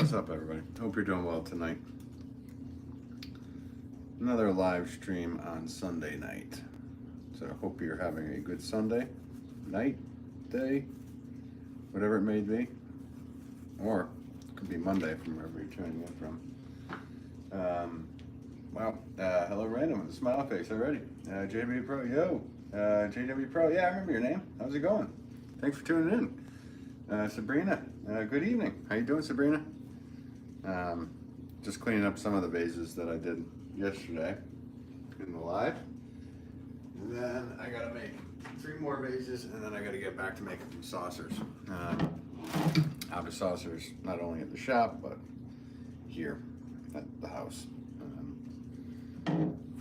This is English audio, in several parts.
What's up, everybody? Hope you're doing well tonight. Another live stream on Sunday night. So I hope you're having a good Sunday, night, day, whatever it may be. Or it could be Monday from wherever you're tuning in from. Hello random with a smile face already. JW Pro, yo. JW Pro, yeah, I remember your name. How's it going? Thanks for tuning in. Sabrina, good evening. How you doing, Sabrina? Just cleaning up some of the vases that I did yesterday in the live. And then I gotta make 3 more vases, and then I gotta get back to making some saucers. I have saucers not only at the shop, but here at the house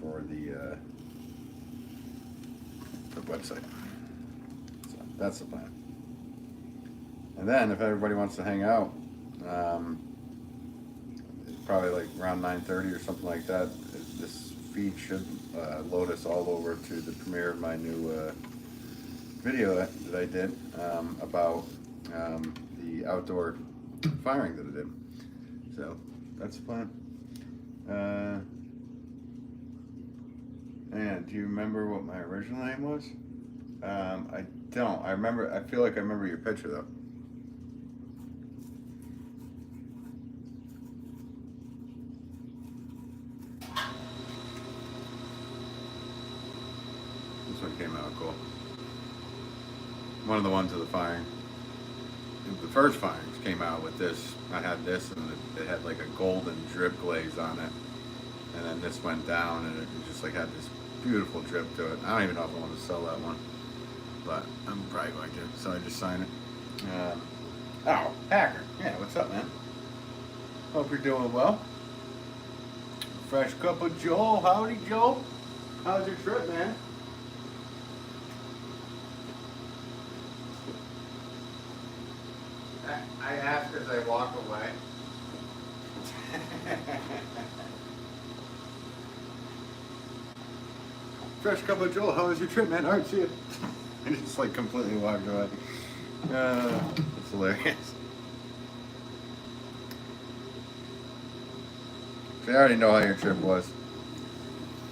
for the website. So that's the plan. And then if everybody wants to hang out, probably like around 9:30 or something like that, this feed should load us all over to the premiere of my new video that I did about the outdoor firing that I did. So that's the plan. And do you remember what my original name was? I don't. I feel like I remember your picture though. This one came out cool. One of the ones of the firing. The first firings came out with this. I had this, and it had like a golden drip glaze on it. And then this went down, and it just like had this beautiful drip to it. I don't even know if I want to sell that one, but I'm probably going to. So I just signed it. Oh, Hacker. Yeah, what's up, man? Hope you're doing well. Fresh cup of Joel. Howdy, Joel. How's your trip, man? I ask as I walk away. Fresh cup of Joel, how was your trip, man? All right, see you. I just like completely walked away. It's hilarious. So I already know how your trip was.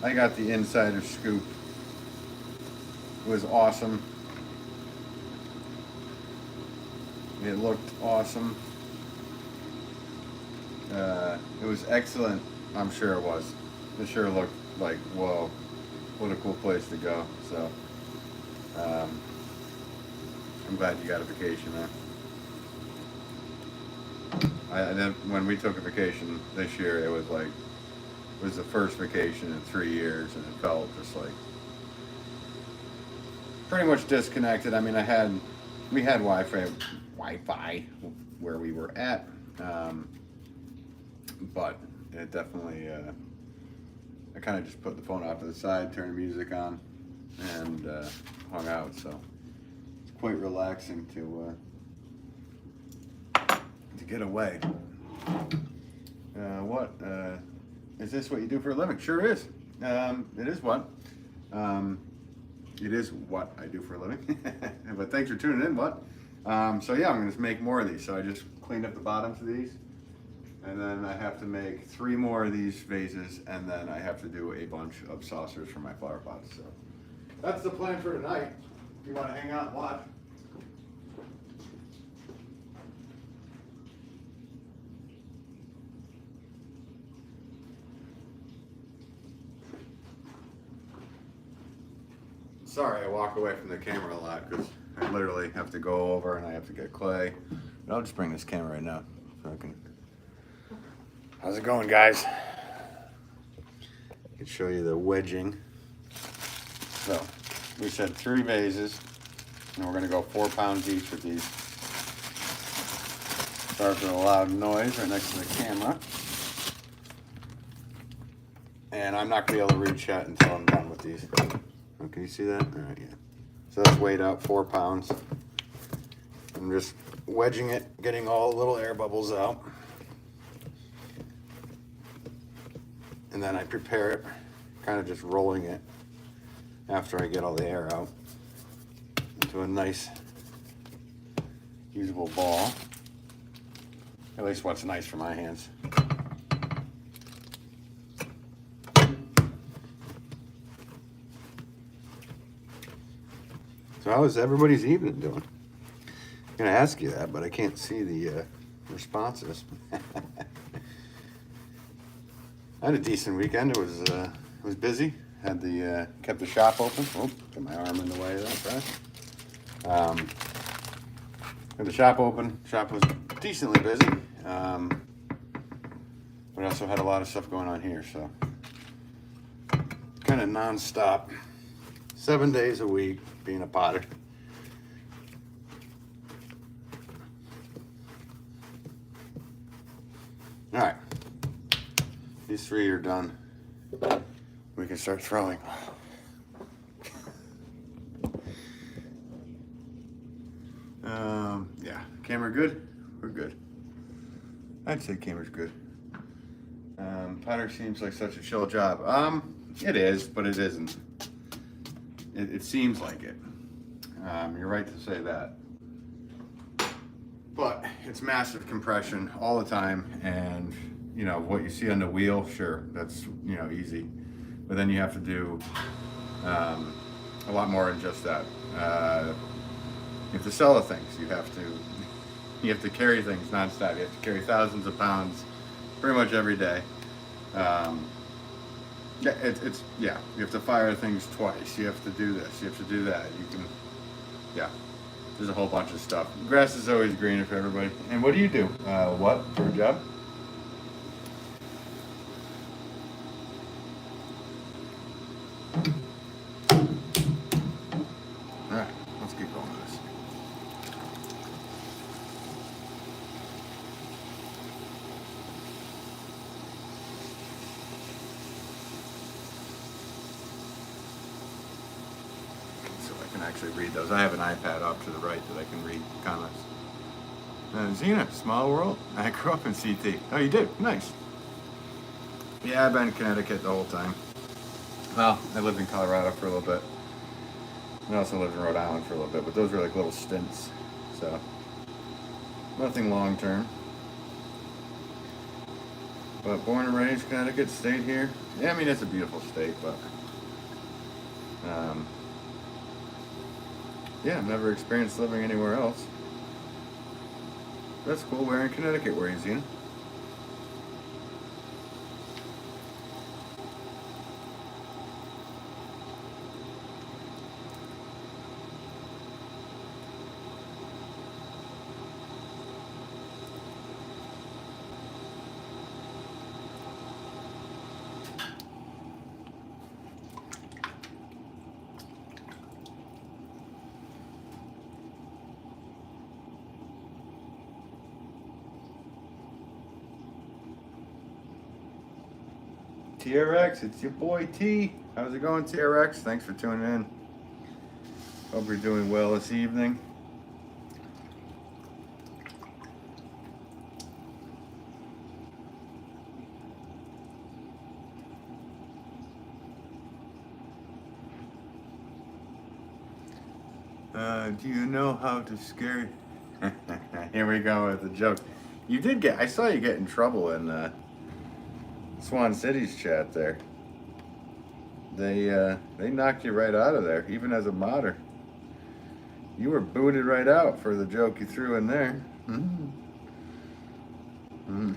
I got the insider scoop. It was awesome. It looked awesome. It was excellent. I'm sure it was. It sure looked like, whoa, what a cool place to go. So, I'm glad you got a vacation, man. And then when we took a vacation this year, it was the first vacation in 3 years, and it felt just like pretty much disconnected. I mean, we had Wi-Fi where we were at, but it definitely, I kind of just put the phone off to the side, turned the music on, and hung out. So it's quite relaxing to get away. Is this what you do for a living? Sure is. It is what. It is what I do for a living. But thanks for tuning in, what? So yeah, I'm going to make more of these. So I just cleaned up the bottoms of these. And then I have to make 3 more of these vases. And then I have to do a bunch of saucers for my flower pots. So that's the plan for tonight. If you want to hang out and watch. Sorry, I walk away from the camera a lot because I literally have to go over and I have to get clay. But I'll just bring this camera right now so I can. How's it going, guys? I can show you the wedging. So we said 3 vases, and we're going to go 4 pounds each with these. Starts with a loud noise right next to the camera. And I'm not going to be able to reach yet until I'm done with these. Oh, can you see that? All right, yeah. So that's weighed out 4 pounds. I'm just wedging it, getting all the little air bubbles out. And then I prepare it, kind of just rolling it after I get all the air out into a nice usable ball. At least what's nice for my hands. So how is everybody's evening doing? I'm gonna ask you that, but I can't see the responses. I had a decent weekend. It was busy. Had the kept the shop open. Oh, got my arm in the way of that, right? Had the shop open. Shop was decently busy. But I also had a lot of stuff going on here, so kind of non-stop. 7 days a week being a potter. All right, these 3 are done. We can start throwing. Yeah, camera good? We're good. I'd say camera's good. Pottery seems like such a chill job. It is, but it isn't. It seems like it. You're right to say that. But it's massive compression all the time, and you know what you see on the wheel, sure, that's easy. But then you have to do a lot more than just that. You have to sell the things. You have to carry things nonstop. You have to carry thousands of pounds pretty much every day. You have to fire things twice. You have to do this. You have to do that. There's a whole bunch of stuff. Grass is always greener for everybody. And what do you do? What for a job? All right, let's get going with this. So I can actually read those. I have an iPad off to the right that I can read comments. Zena, small world. I grew up in CT. Oh, you did? Nice. Yeah, I've been in Connecticut the whole time. Well, I lived in Colorado for a little bit. I also lived in Rhode Island for a little bit, but those were like little stints. So, nothing long term. But born and raised Connecticut, stayed here. Yeah, I mean, it's a beautiful state, but yeah, I've never experienced living anywhere else. That's cool. Where in Connecticut were you, Zena? TRX, it's your boy T. How's it going, TRX? Thanks for tuning in. Hope you're doing well this evening. Do you know how to scare? Here we go with the joke. You did get. I saw you get in trouble in Swan City's chat there. They knocked you right out of there, even as a modder. You were booted right out for the joke you threw in there. Mm. Mm.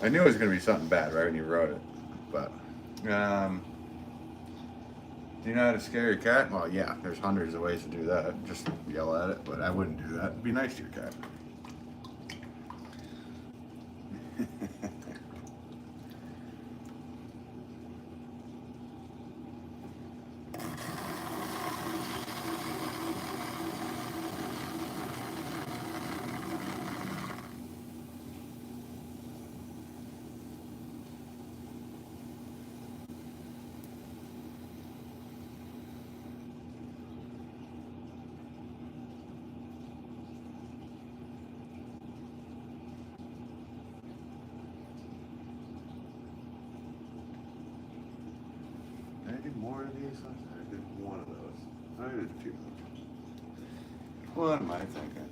I knew it was going to be something bad right when you wrote it, but. Do you know how to scare your cat? Well, yeah, there's hundreds of ways to do that. Just yell at it, but I wouldn't do that. Be nice to your cat. I did more of these. I did one of those. I did two. What am I thinking?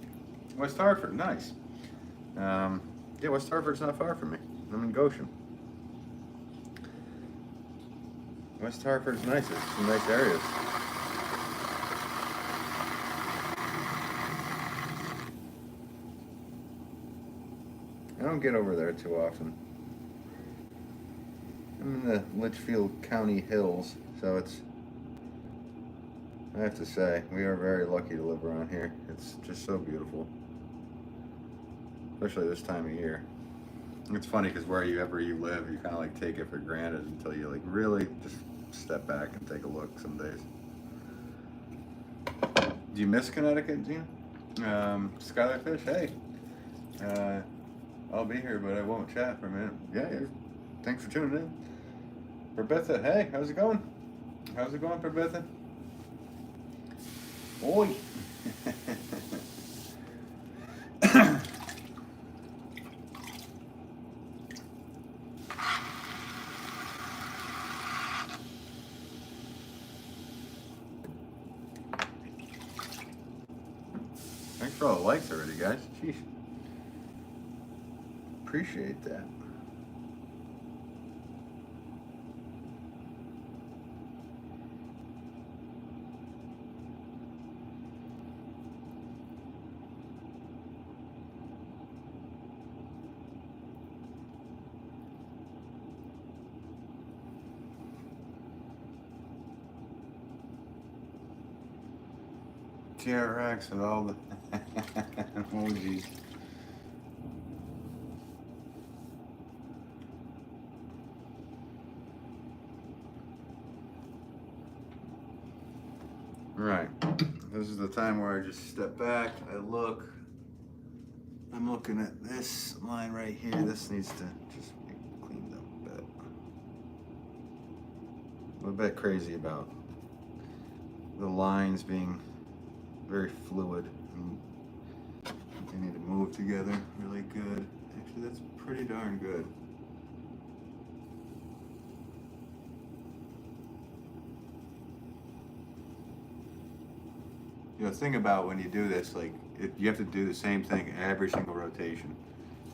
West Hartford, nice. Yeah, West Hartford's not far from me. I'm in Goshen. West Hartford's nice. There's some nice areas. I don't get over there too often. I'm in the Litchfield County Hills, so I have to say, we are very lucky to live around here. It's just so beautiful, especially this time of year. It's funny because wherever you live, you kind of like take it for granted until you like really just step back and take a look some days. Do you miss Connecticut, Gina? Skylar Fish, hey. I'll be here, but I won't chat for a minute. Yeah. Thanks for tuning in. Rebecca, hey, how's it going? How's it going, Rebecca? Oi. Thanks for all the likes already, guys. Sheesh. Appreciate that. TRX and all the emojis. Right. This is the time where I just step back, I look. I'm looking at this line right here. This needs to just be cleaned up a bit. I'm a bit crazy about the lines being very fluid. And they need to move together really good. Actually, that's pretty darn good. You know, think about when you do this, like, you have to do the same thing every single rotation.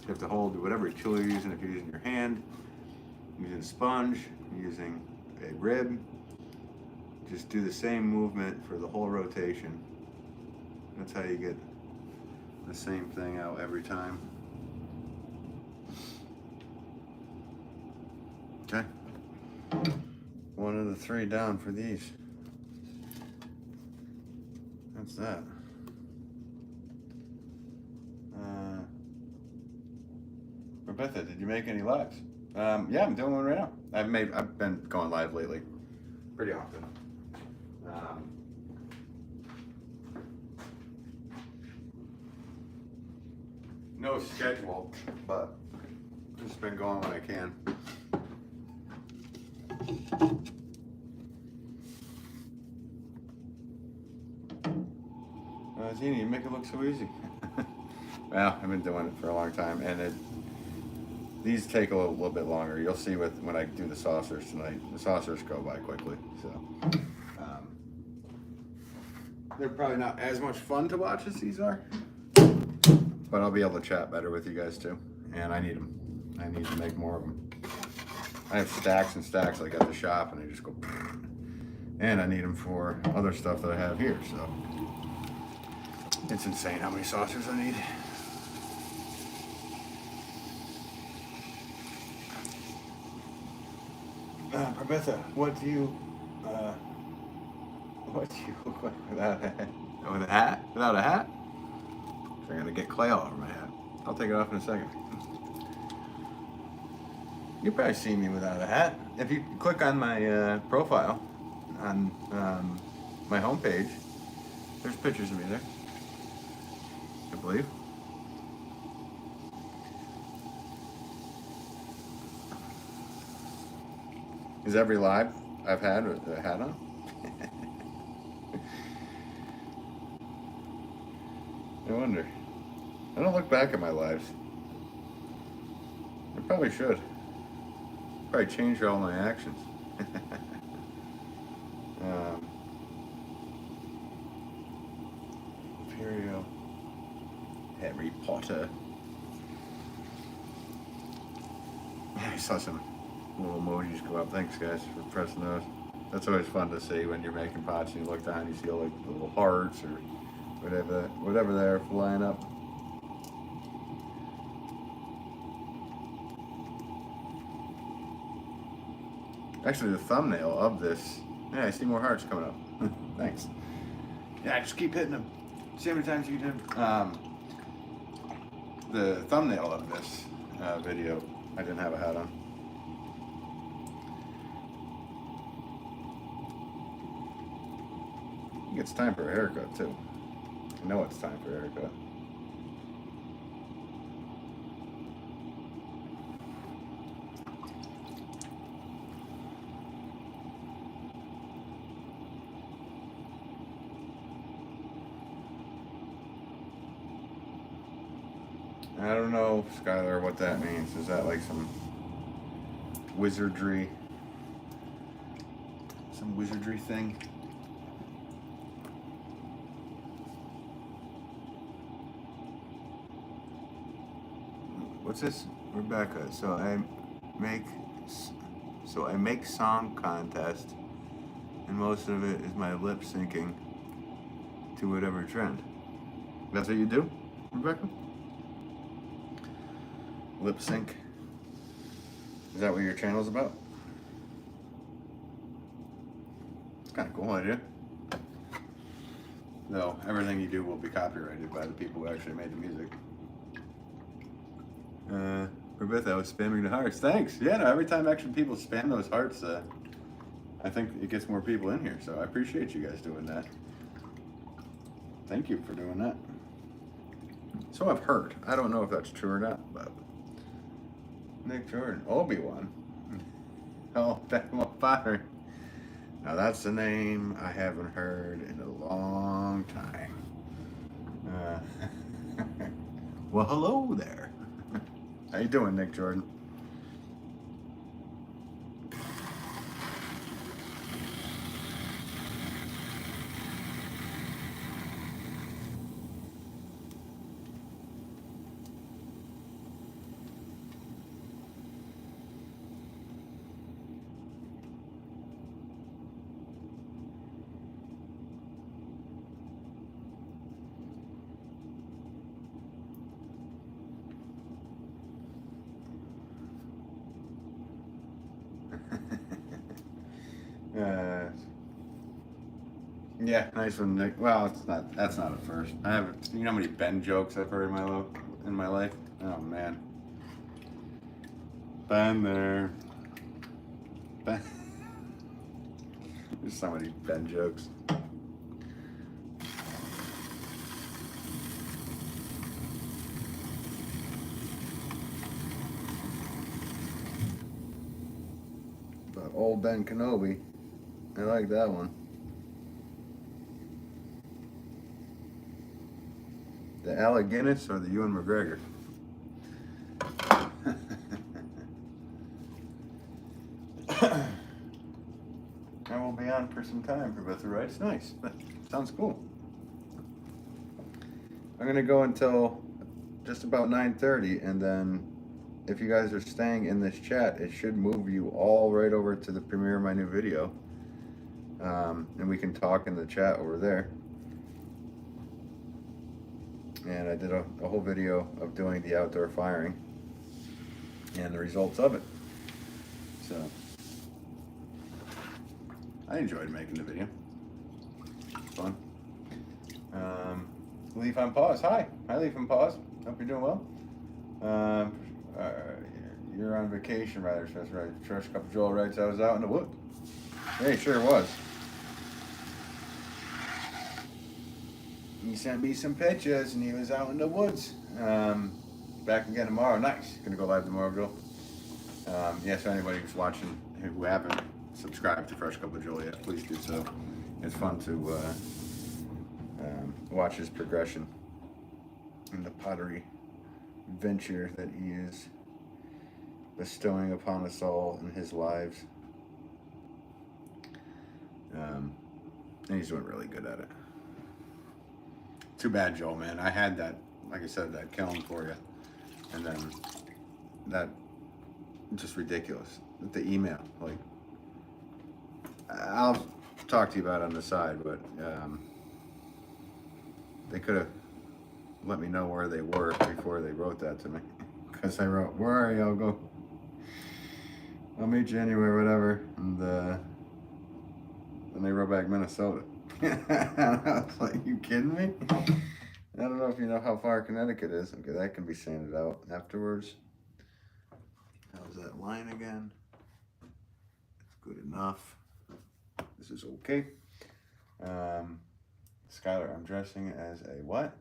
You have to hold whatever tool you're using. If you're using your hand, using a sponge, using a rib, just do the same movement for the whole rotation. That's how you get the same thing out every time. Okay. 1 of the 3 down for these. What's that? Rebecca, did you make any lives? Yeah, I'm doing one right now. I've been going live lately, pretty often. No schedule, but just been going when I can. Zini, you make it look so easy. Well, I've been doing it for a long time, and these take a little bit longer. You'll see when I do the saucers tonight. The saucers go by quickly, so they're probably not as much fun to watch as these are, but I'll be able to chat better with you guys too. And I need them. I need to make more of them. I have stacks and stacks like at the shop, and they just go. And I need them for other stuff that I have here, so. It's insane how many saucers I need. Rebecca, what do you look like without a hat? With a hat? Without a hat? I'm gonna get clay all over my hat. I'll take it off in a second. You've probably seen me without a hat. If you click on my profile on my homepage, there's pictures of me there. I believe. Is every live I've had with a hat on? I wonder. I don't look back at my lives. I probably should. Probably change all my actions. Period. I saw some little emojis come up. Thanks, guys, for pressing those. That's always fun to see when you're making pots and you look down, you see all like the little hearts or whatever they're flying up. Actually, the thumbnail of this, yeah, I see more hearts coming up. Thanks. Yeah, just keep hitting them. See how many times you did. The thumbnail of this video, I didn't have a hat on. I think it's time for a haircut too. I know it's time for a haircut. I don't know, Skylar, what that means. Is that like some wizardry? Some wizardry thing? What's this? Rebecca. So I make song contest, and most of it is my lip syncing to whatever trend. That's what you do, Rebecca? Lip sync. Is that what your channel's about? It's kind of cool idea. No, everything you do will be copyrighted by the people who actually made the music. Rebecca, I was spamming the hearts. Thanks. Yeah, no, every time actually people spam those hearts, I think it gets more people in here. So I appreciate you guys doing that. Thank you for doing that. So I've heard. I don't know if that's true or not, but Nick Jordan, Obi-Wan. Oh, that's my father. Now that's a name I haven't heard in a long time. Well, hello there. How you doing, Nick Jordan? Yeah, nice one, Nick. Well, it's not. That's not a first. I have. You know how many Ben jokes I've heard in my life? Oh man. Ben there. Ben. There's so many Ben jokes. But old Ben Kenobi. I like that one. The Alec Guinness or the Ewan McGregor? I will be on for some time, Professor Rice. Nice. Sounds cool. I'm going to go until just about 9:30, and then if you guys are staying in this chat, it should move you all right over to the premiere of my new video. And we can talk in the chat over there. And I did a whole video of doing the outdoor firing and the results of it. So I enjoyed making the video. Fun. Leaf on Pause. Hi, Leaf on Pause. Hope you're doing well. You're on vacation, rather. That's right. Trash Cup Joel writes, I was out in the woods. Yeah, he sure was. He sent me some pictures, and he was out in the woods. Back again tomorrow. Nice. Gonna go live tomorrow, Joel. Yes, anybody who's watching who haven't subscribed to Fresh Cup of Joel yet, please do so. It's fun to watch his progression in the pottery venture that he is bestowing upon us all in his lives. And he's doing really good at it. Too bad, Joel, man. I had that like I said, that kiln for you. And then that, just ridiculous. The email, like, I'll talk to you about it on the side, but they could have let me know where they were before they wrote that to me. Because I wrote, where are you? I'll meet you anywhere, whatever. And they wrote back Minnesota. I was like, you kidding me? I don't know if you know how far Connecticut is. Okay, that can be sanded out afterwards. How's that line again? It's good enough. This is okay. Skylar, I'm dressing as a what?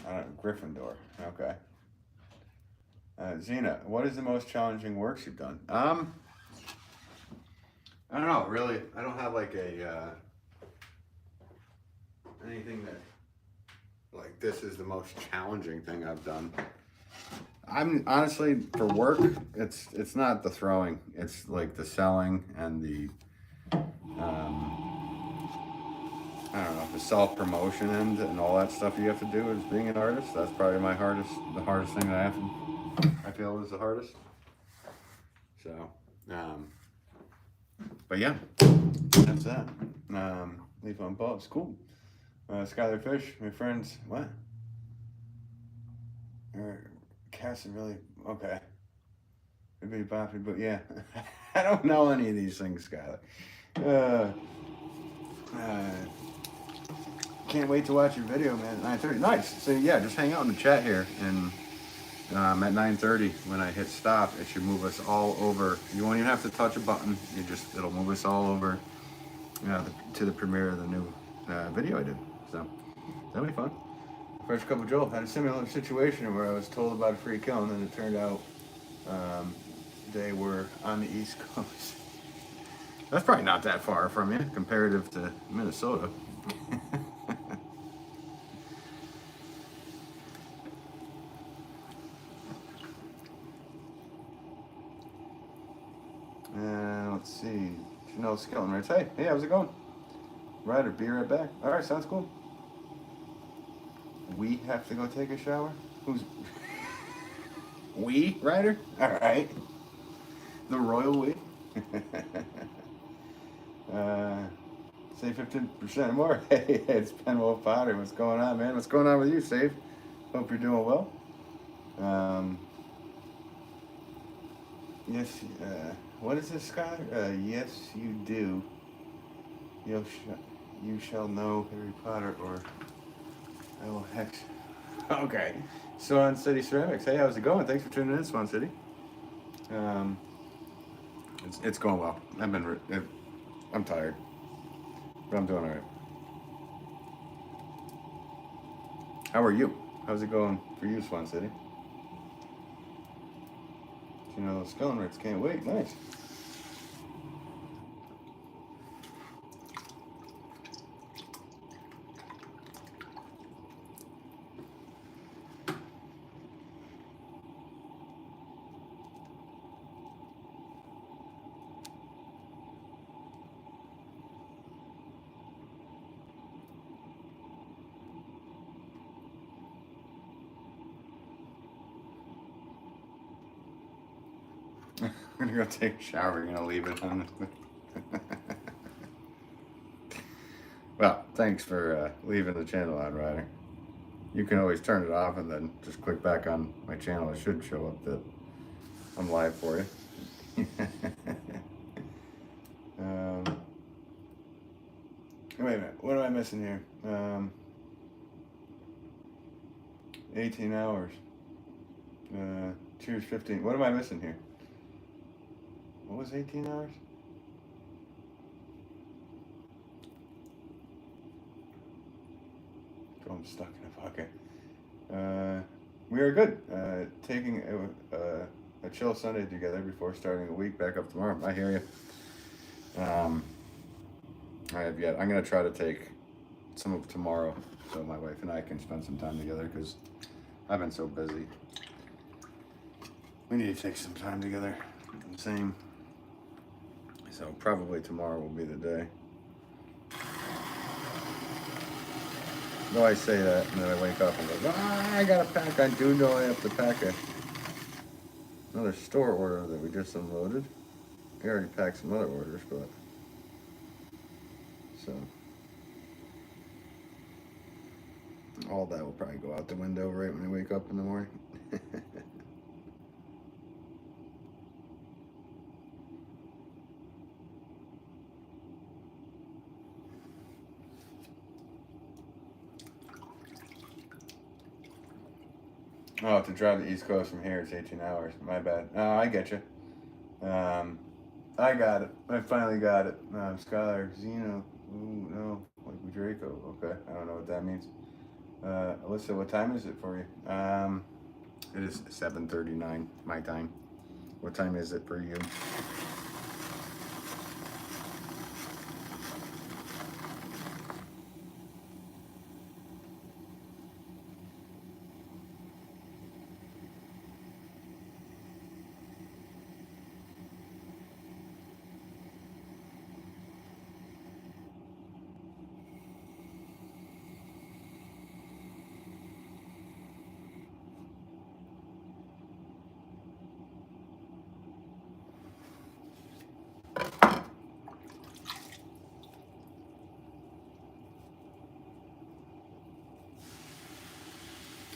I don't know, Gryffindor. Okay. Zena, what is the most challenging works you've done? I don't know, really. I don't have like a anything that like this is the most challenging thing I've done. I'm honestly, for work, it's not the throwing. It's like the selling and the I don't know, the self-promotion end and all that stuff you have to do as being an artist. That's probably the hardest thing that I feel is the hardest. So, but yeah, that's that. Leaf on bulbs, cool. Skylar Fish, my friends, what? Cassie really, okay. It'd be boppy, but yeah. I don't know any of these things, Skylar. Can't wait to watch your video, man. 9:30, nice. So yeah, just hang out in the chat here, and at 9:30 when I hit stop, it should move us all over. You won't even have to touch a button. It'll move us all over to the premiere of the new video I did. So that'll be fun. Fresh Cup of Joel had a similar situation where I was told about a free kiln, and it turned out they were on the East Coast. That's probably not that far from you, comparative to Minnesota. Let's see. Chanel Skeleton writes, hey, how's it going? Ryder, be right back. All right, sounds cool. We have to go take a shower? Who's... We, Ryder? All right. The royal we. Save 15% more. Hey, it's Ben Wolff Pottery. What's going on, man? What's going on with you, Save? Hope you're doing well. Yes, what is this, Skylar? Yes, you do. You shall know Harry Potter, or I will hex. Okay. Swan City Ceramics. Hey, how's it going? Thanks for tuning in, Swan City. It's going well. I'm tired, but I'm doing all right. How are you? How's it going for you, Swan City? You know, those skeleton rates, can't wait. Nice. We're gonna go take a shower. You're gonna leave it on. Well, thanks for leaving the channel on, Ryder. You can always turn it off and then just click back on my channel. It should show up that I'm live for you. Wait a minute. What am I missing here? 18 hours. Cheers 15. What am I missing here? What was 18 hours? Oh, I'm stuck in a pocket. We are good. Taking a chill Sunday together before starting a week back up tomorrow. I hear you. I have yet. I'm going to try to take some of tomorrow so my wife and I can spend some time together because I've been so busy. We need to take some time together. Same. So probably tomorrow will be the day. Though I say that, and then I wake up and go, I gotta pack. I do know I have to pack another store order that we just unloaded. We already packed some other orders, but so all that will probably go out the window right when I wake up in the morning. Oh, to drive the East Coast from here, it's 18 hours. My bad. Oh, I get you. I got it. I finally got it. Skylar, Zeno. Ooh, no. Like Draco. Okay. I don't know what that means. Alyssa, what time is it for you? It is 7:39 my time. What time is it for you?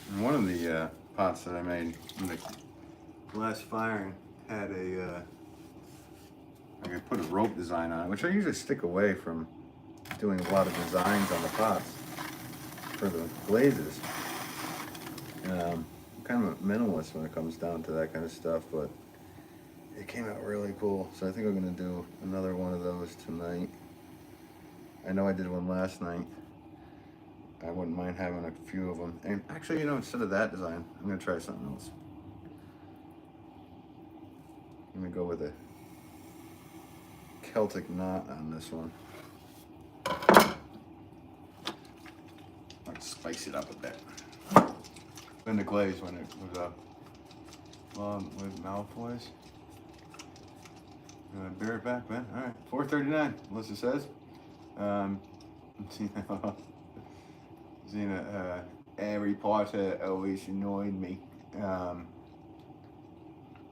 And one of the pots that I made in the last firing had I could put a rope design on it, which I usually stick away from doing a lot of designs on the pots for the glazes. I'm kind of a minimalist when it comes down to that kind of stuff, but it came out really cool. So I think I'm gonna do another one of those tonight. I know I did one last night. I wouldn't mind having a few of them. And actually, you know, instead of that design, I'm gonna try something else. I'm gonna go with a Celtic knot on this one. I'll spice it up a bit. In the glaze when it was up. With Malfoy's. Be right back, man. All right, 4:39. Melissa says. Zena, Harry Potter always annoyed me.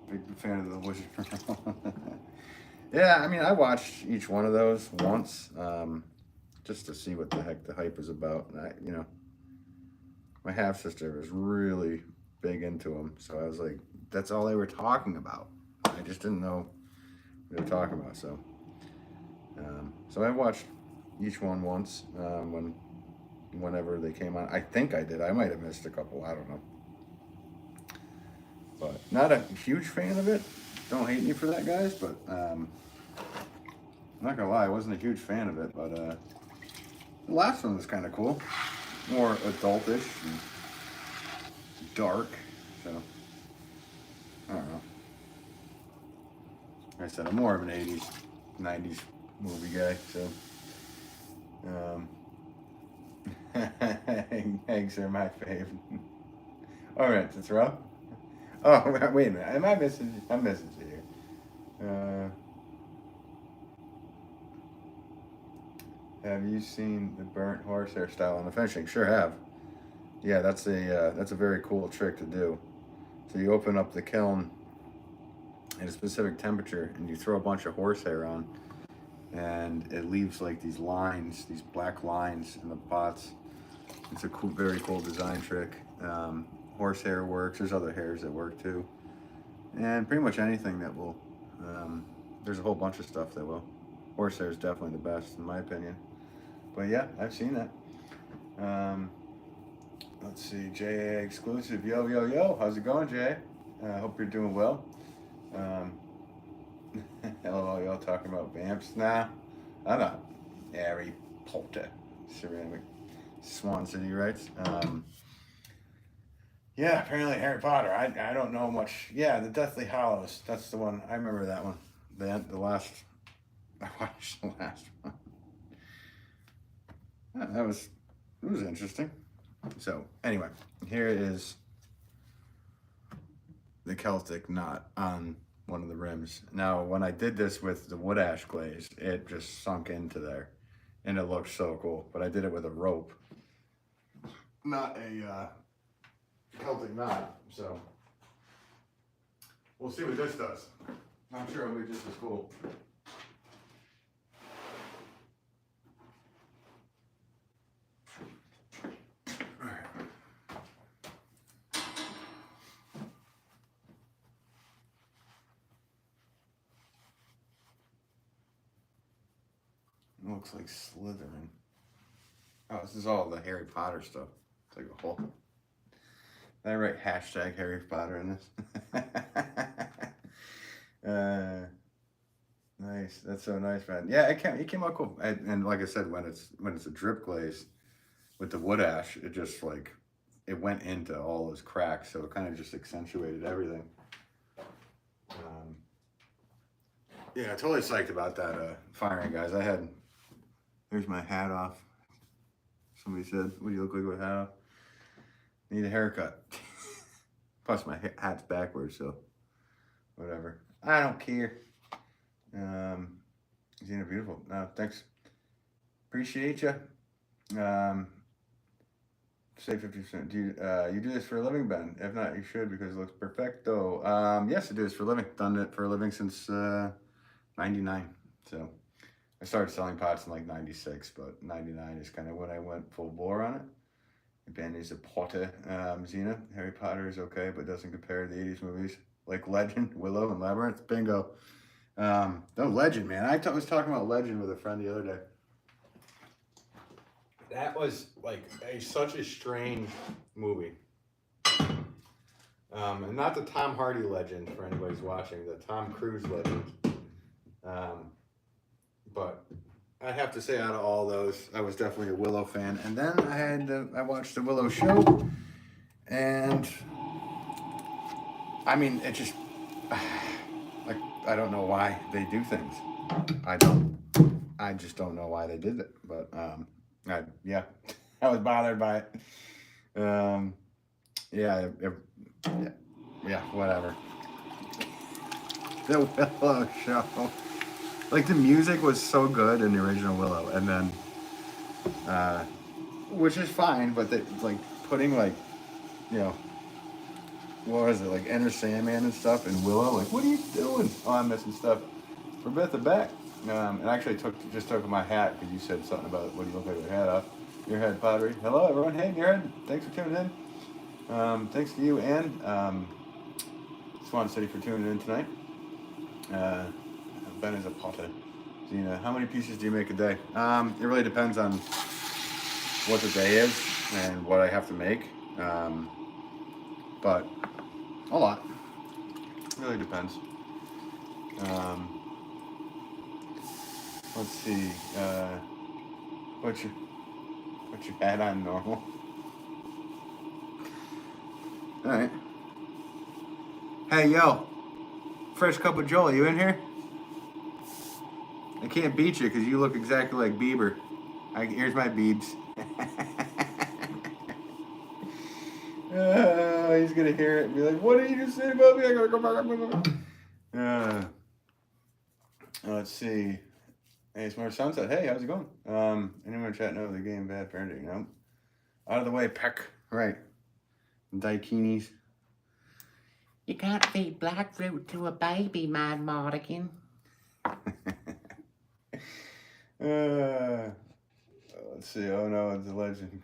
Big fan of the Wizard. Yeah, I mean, I watched each one of those once, just to see what the heck the hype is about. And my half sister was really big into them, so I was like, that's all they were talking about. I just didn't know what they were talking about. So I watched each one once whenever they came on. I think I did. I might have missed a couple. I don't know. But not a huge fan of it. Don't hate me for that, guys. But I'm not gonna lie, I wasn't a huge fan of it. But the last one was kind of cool, more adultish and dark. So I don't know. Like I said, I'm more of an 80s, 90s movie guy. So eggs are my fave. All right, that's rough. Oh, wait a minute. Am I missing? I'm missing you here. Have you seen the burnt horsehair style on the finishing? Sure have. Yeah, that's a very cool trick to do. So you open up the kiln at a specific temperature, and you throw a bunch of horsehair on, and it leaves like these lines, these black lines in the pots. It's a cool, very cool design trick. Horsehair works. There's other hairs that work too, and pretty much anything that will. There's a whole bunch of stuff that will. Horsehair is definitely the best in my opinion. But yeah, I've seen that. Let's see, JA exclusive. Yo, yo, yo. How's it going, Jay? I hope you're doing well. LOL, y'all talking about vamps? Nah, I'm not. Harry Potter. Ceramic. Swan City writes. Yeah, apparently Harry Potter. I don't know much. Yeah, the Deathly Hallows. That's the one. I remember that one. The last. I watched the last one. Yeah, it was interesting. So anyway, here is the Celtic knot on one of the rims. Now, when I did this with the wood ash glaze, it just sunk into there, and it looked so cool. But I did it with a rope, not a Celtic knot, so we'll see what this does. I'm sure it'll be just as cool. It looks like Slytherin. Oh, this is all the Harry Potter stuff. It's like a whole. Did I write hashtag Harry Potter in this? Nice. That's so nice, man. Yeah, it came out cool. And like I said, when it's a drip glaze with the wood ash, it just like it went into all those cracks, so it kind of just accentuated everything. Yeah, totally psyched about that firing, guys. Here's my hat off. Somebody said, "What do you look like with a hat off?" Need a haircut. Plus, my hat's backwards, so whatever. I don't care. Zena, beautiful. Thanks. Appreciate you. Say 50%. Do you do this for a living, Ben? If not, you should because it looks perfecto. Yes, I do this for a living. Done it for a living since '99. So I started selling pots in like '96, but '99 is kind of when I went full bore on it. The band is a Pottery. Zena, Harry Potter is okay, but doesn't compare to the '80s movies like Legend, Willow, and Labyrinth. Bingo. No, Legend, man. I was talking about Legend with a friend the other day. That was like such a strange movie. And not the Tom Hardy Legend for anybody's watching, the Tom Cruise Legend. But I have to say, out of all those, I was definitely a Willow fan. And then I watched the Willow show, and I mean, it just like I don't know why they do things. I just don't know why they did it. But I was bothered by it. Whatever. The Willow show. Like, the music was so good in the original Willow, and then, which is fine, but like, putting, like, you know, what was it, like, Enter Sandman and stuff in Willow, like, what are you doing? Oh, I'm missing stuff. We're at the back. And actually just took my hat, because you said something about what do you look like with your hat off. Your head pottery. Hello, everyone. Hey, Jared. Thanks for tuning in. Thanks to you and Swan City for tuning in tonight. Ben is a potter. Zena, how many pieces do you make a day? It really depends on what the day is and what I have to make. But a lot. It really depends. Let's see. What's your hat on normal? All right. Hey, yo. Fresh Cup of Joel, you in here? I can't beat you because you look exactly like Bieber. Here's my Biebs. He's going to hear it and be like, what did you just say about me? I got to go back. Let's see. Hey, Smart Sunset. Hey, how's it going? Anyone in chat know the game bad parenting? No. Out of the way, Peck. Right. Daikinis. You can't feed black fruit to a baby, Mad Mardigan. Let's see. Oh no, it's a legend.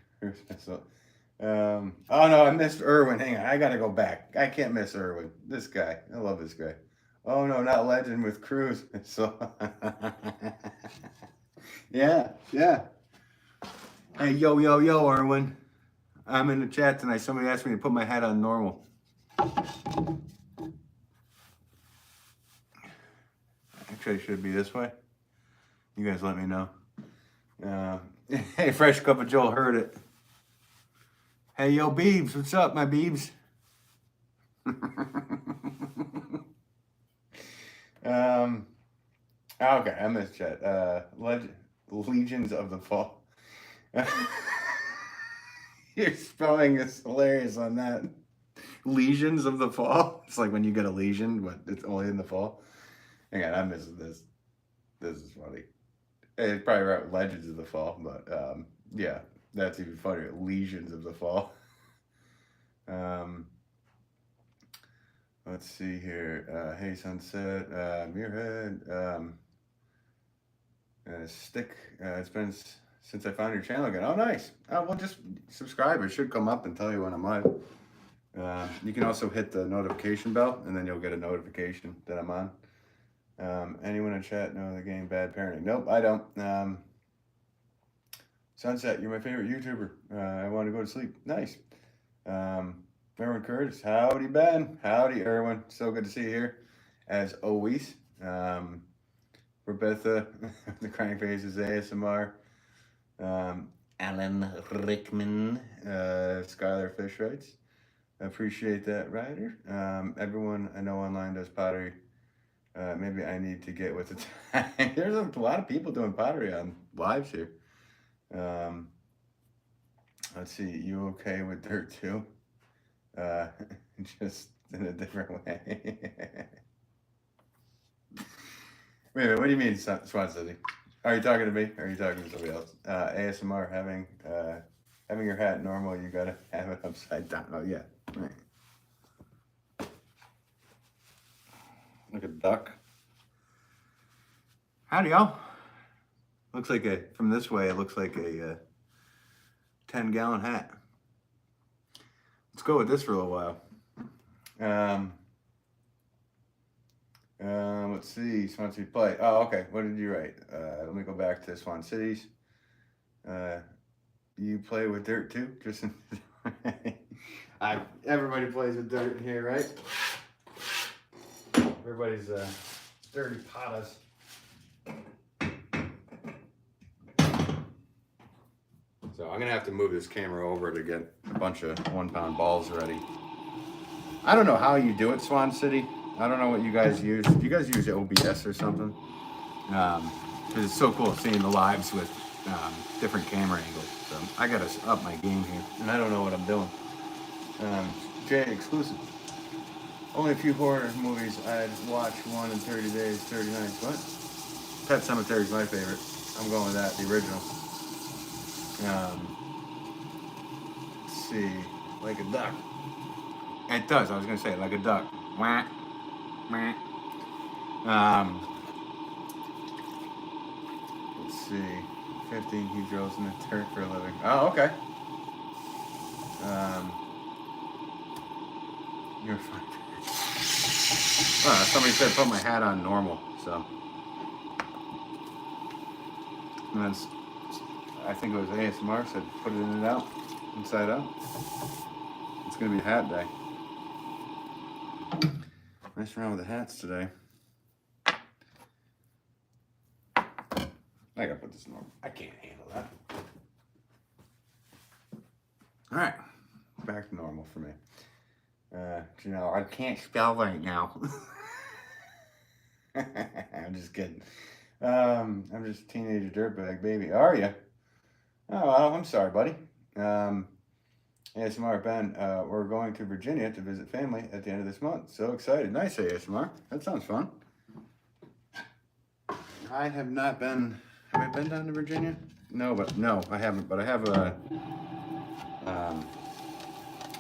Oh no, I missed Irwin. Hang on, I gotta go back. I can't miss Irwin. This guy. I love this guy. Oh no, not Legend with Cruz. So yeah. Hey, yo, Irwin. I'm in the chat tonight. Somebody asked me to put my hat on normal. Actually, it should be this way. You guys let me know. Hey, Fresh Cup of Joel heard it. Hey, yo, Beebs. What's up, my Beebs? Okay, I missed chat. Legions of the Fall. Your spelling is hilarious on that. Legions of the Fall. It's like when you get a lesion, but it's only in the fall. Hang on, I'm missing this. This is funny. It's probably right, Legends of the Fall, but yeah. That's even funnier. Lesions of the fall. Um, let's see here. Hey Sunset, Muirhead, Stick. It's been since I found your channel again. Oh, nice. Well, just subscribe. It should come up and tell you when I'm live. You can also hit the notification bell, and then you'll get a notification that I'm on. Anyone in chat know the game Bad Parenting? Nope, I don't. Sunset, you're my favorite YouTuber. I want to go to sleep. Nice. Erwin Curtis, howdy Ben. Howdy Erwin. So good to see you here, as always. Rebecca, the crying faces, ASMR. Alan Rickman, Skylar Fish writes. I appreciate that, Ryder. Everyone I know online does pottery. Maybe I need to get with the time. There's a lot of people doing pottery on lives here. Let's see, you okay with dirt too? Just in a different way. Wait a minute, what do you mean, Swan City? Are you talking to me? Or are you talking to somebody else? ASMR, having your hat normal, you gotta have it upside down. Oh yeah, right. Like a duck. Howdy, y'all. Looks like from this way, it looks like a 10-gallon hat. Let's go with this for a little while. Let's see, Swan City play. Oh, okay, what did you write? Let me go back to Swan Cities. You play with dirt too? Just everybody plays with dirt in here, right? Everybody's dirty pottas. So I'm gonna have to move this camera over to get a bunch of 1-pound balls ready. I don't know how you do it, Swan City. I don't know what you guys use. Do you guys use OBS or something? Because it's so cool seeing the lives with different camera angles. So I gotta up my game here, and I don't know what I'm doing. J exclusive. Only a few horror movies I'd watch one in 30 days, 30 nights. What? Pet Sematary is my favorite. I'm going with that, the original. Let's see, like a duck. It does. I was gonna say like a duck. Wah, wah. Let's see. 15. He drills in the dirt for a living. Oh, okay. You're fine. Somebody said put my hat on normal, so. And then I think it was ASMR said put it in and out, inside out. It's gonna be hat day. Nice around with the hats today. I gotta put this normal. I can't handle that. All right, back to normal for me. You know, I can't spell right now. I'm just kidding. I'm just a teenager dirtbag baby. Are you? Oh, well, I'm sorry, buddy. ASMR, Ben, we're going to Virginia to visit family at the end of this month. So excited. Nice, ASMR. That sounds fun. I have not been... Have I been down to Virginia? No, I haven't. But I have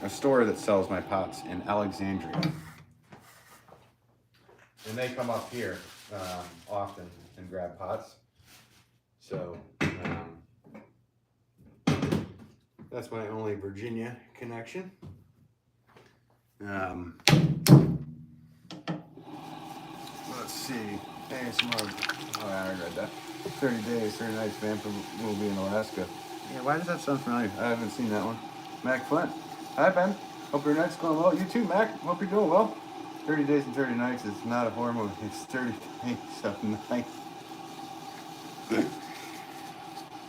a store that sells my pots in Alexandria. And they come up here often and grab pots. So... that's my only Virginia connection. Let's see. ASMR. Oh, I already read that. 30 days, 30 nights, vampire movie in Alaska. Yeah, why does that sound familiar? I haven't seen that one. Mac Flint. Hi, Ben. Hope your night's going well. You too, Mac. Hope you're doing well. 30 days and 30 nights is not a horror movie. It's 30 days of nights.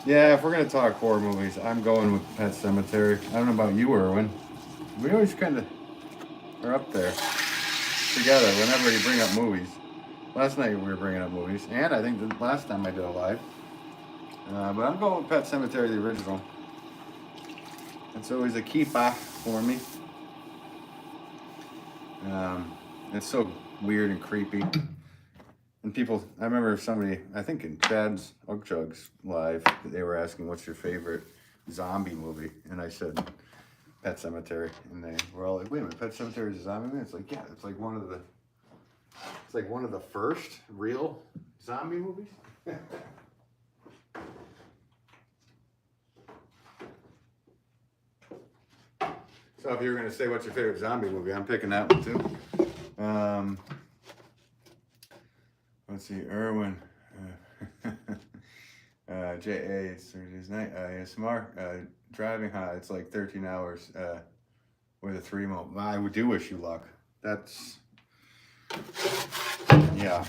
Yeah, if we're going to talk horror movies, I'm going with Pet Sematary. I don't know about you, Erwin. We always kind of are up there together whenever you bring up movies. Last night we were bringing up movies, and I think the last time I did a live. But I'm going with Pet Sematary, the original. It's always a keeper for me. It's so weird and creepy. And people, I remember somebody, I think in Chad's Ugg Chugs live, they were asking, what's your favorite zombie movie, and I said Pet Cemetery, and they were all like, "Wait a minute, Pet Cemetery is a zombie movie?" It's like, yeah, it's like one of the first real zombie movies. So if you were gonna say what's your favorite zombie movie, I'm picking that one too. Let's see, Irwin. J.A. Thursday's night. ASMR. Driving high. It's like 13 hours with a 3-month. I do wish you luck. That's, yeah.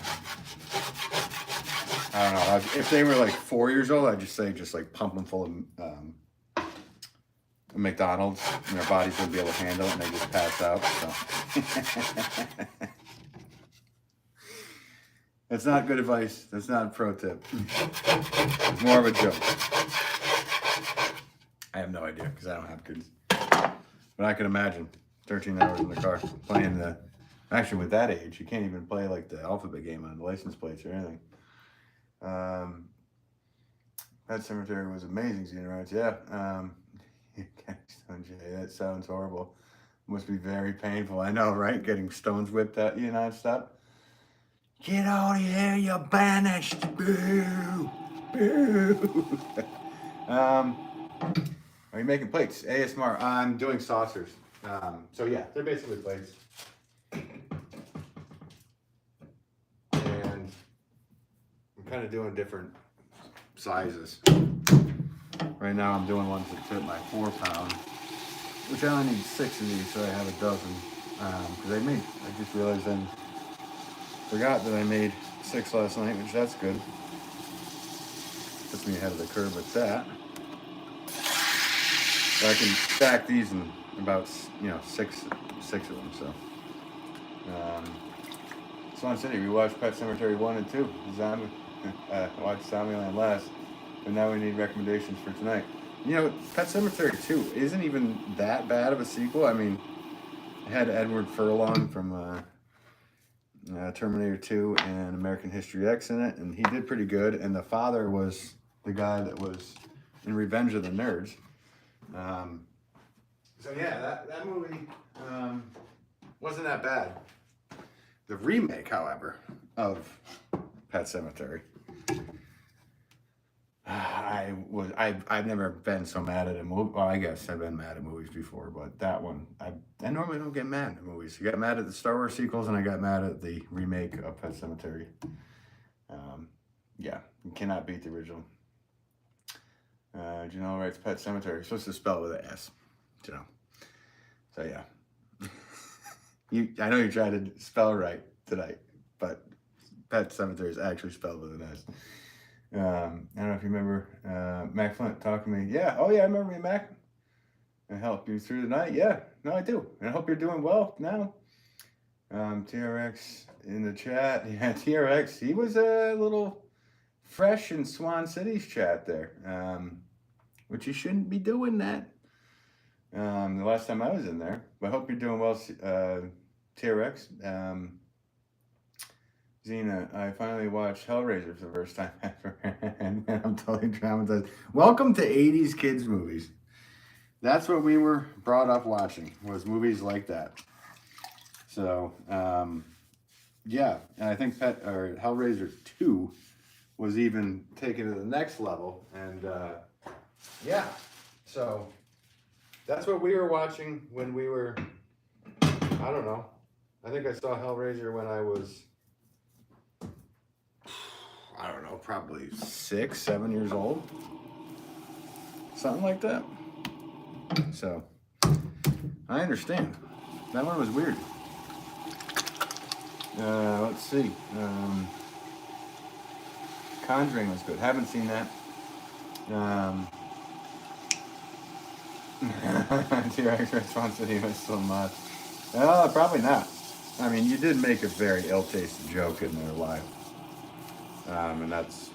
I don't know. If they were like 4 years old, I'd just say like pump them full of McDonald's, and their bodies wouldn't be able to handle it, and they just pass out. So. That's not good advice. That's not a pro tip. It's more of a joke. I have no idea because I don't have kids. But I can imagine 13 hours in the car playing the... Actually, with that age, you can't even play like the alphabet game on the license plates or anything. Pet Cemetery was amazing, Xenorites. Yeah. That sounds horrible. Must be very painful. I know, right? Getting stones whipped at you nonstop. Get out of here, you're banished. Boo! Boo! Are you making plates? ASMR. I'm doing saucers. So yeah, they're basically plates. And I'm kind of doing different sizes. Right now I'm doing ones that fit my 4-pound, which I only need 6 of these, so I have a dozen. Because I just realized then, forgot that I made 6 last night, which that's good. Puts me ahead of the curve with that. So I can stack these in about, 6 of them. So, Swan City, we watched Pet Cemetery 1 and 2. Zombie, watched Zombieland last, but now we need recommendations for tonight. Pet Cemetery 2 isn't even that bad of a sequel. I mean, it had Edward Furlong from Terminator 2 and American History X in it, and he did pretty good. And the father was the guy that was in Revenge of the Nerds. So yeah, that movie wasn't that bad. The remake, however, of Pet Cemetery, I've never been so mad at a movie. Well, I guess I've been mad at movies before, but that one, I normally don't get mad at movies. I got mad at the Star Wars sequels, and I got mad at the remake of Pet Cemetery. Yeah, you cannot beat the original. Janelle writes Pet Cemetery. You're supposed to spell it with an S, Janelle. So yeah. I know you tried to spell right tonight, but Pet Cemetery is actually spelled with an S. I don't know if you remember Mac Flint talking to me. Yeah, oh yeah, I remember you, Mac. I helped you through the night. Yeah, no, I do. And I hope you're doing well now. TRX in the chat. Yeah, TRX, he was a little fresh in Swan City's chat there, which you shouldn't be doing that. The last time I was in there. But I hope you're doing well, TRX. Xena, I finally watched Hellraiser for the first time ever, and I'm totally traumatized. Welcome to 80s kids movies. That's what we were brought up watching, was movies like that. So, yeah, and I think Hellraiser 2 was even taken to the next level, and yeah, so that's what we were watching when we were, I don't know, I think I saw Hellraiser when I was, I don't know, probably 6, 7 years old. Something like that. So, I understand. That one was weird. Let's see. Conjuring was good. Haven't seen that. T-Rex response to him is so much. Probably not. I mean, you did make a very ill-tasted joke in there live. And that's,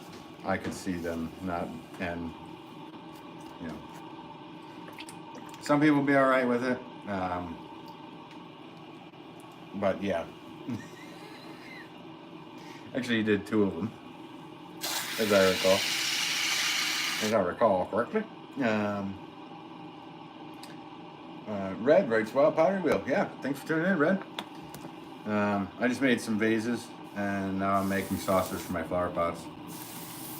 I could see them not, and, you know, some people will be all right with it. But yeah. Actually, you did 2 of them, as I recall correctly. Um, Red writes, "Wow, Pottery Wheel." Yeah, thanks for tuning in, Red. I just made some vases, and now I'm making saucers for my flower pots.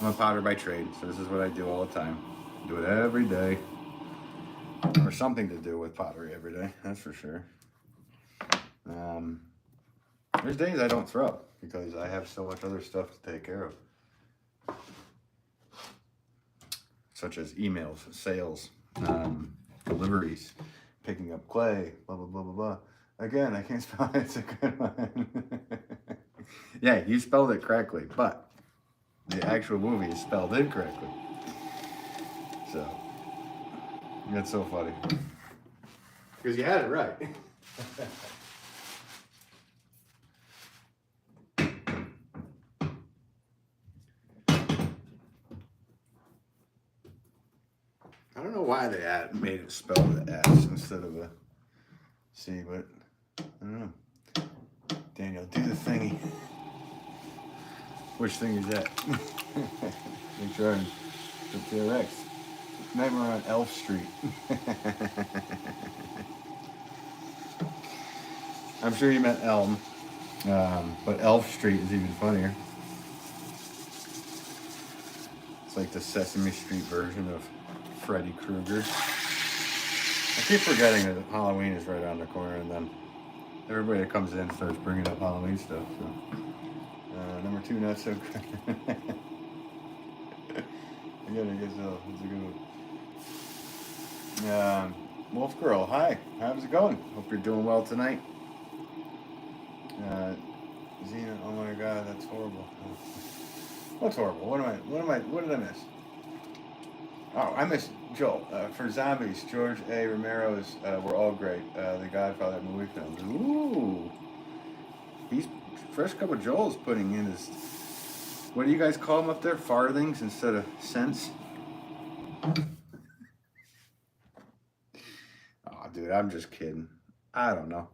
I'm a potter by trade, so this is what I do all the time. Do it every day, or something to do with pottery every day. That's for sure. Um, there's days I don't throw because I have so much other stuff to take care of, such as emails, sales, deliveries, picking up clay, blah blah blah blah blah. Again, I can't spell it. It's a good one. Yeah, you spelled it correctly, but the actual movie is spelled incorrectly. So that's so funny because you had it right. I don't know why they made it spell the S instead of a C, but I don't know. Daniel, do the thingy. Which thing is that? Make sure I'm the TRX. Nightmare on Elf Street. I'm sure you meant Elm, but Elf Street is even funnier. It's like the Sesame Street version of Freddy Krueger. I keep forgetting that Halloween is right around the corner, and then everybody that comes in starts bringing up Halloween stuff. So, number 2, not so good. I gotta get so. It's a good one. Wolf Girl, hi. How's it going? Hope you're doing well tonight. Zena, oh my God, that's horrible. What's horrible? What did I miss? Oh, I missed Joel. For zombies, George A. Romero's were all great. The Godfather movie films. Ooh. He's first couple Joel's putting in his, what do you guys call them up there? Farthings instead of cents? Oh, dude, I'm just kidding. I don't know.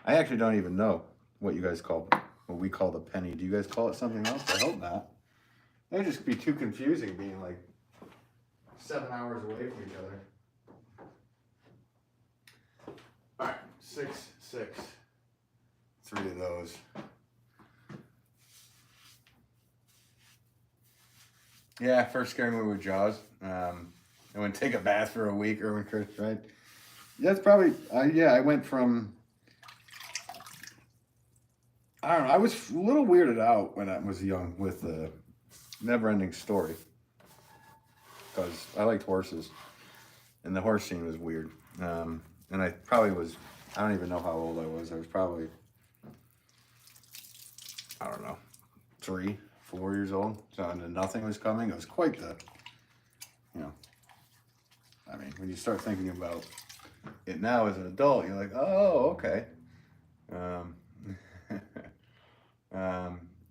I actually don't even know what you guys call, what we call the penny. Do you guys call it something else? I hope not. It would just be too confusing being like 7 hours away from each other. All right, 6, 6. 3 of those. Yeah, first scary movie with Jaws. I wouldn't take a bath for a week, Erwin Chris, right? Yeah, that's probably, yeah, I went from, I don't know, I was a little weirded out when I was young with the Never-Ending Story. Because I liked horses. And the horse scene was weird. And I probably was, I don't even know how old I was. I was probably, I don't know, 3, 4 years old. So I knew nothing was coming. It was quite the, you know, I mean, when you start thinking about it now as an adult, you're like, oh, okay.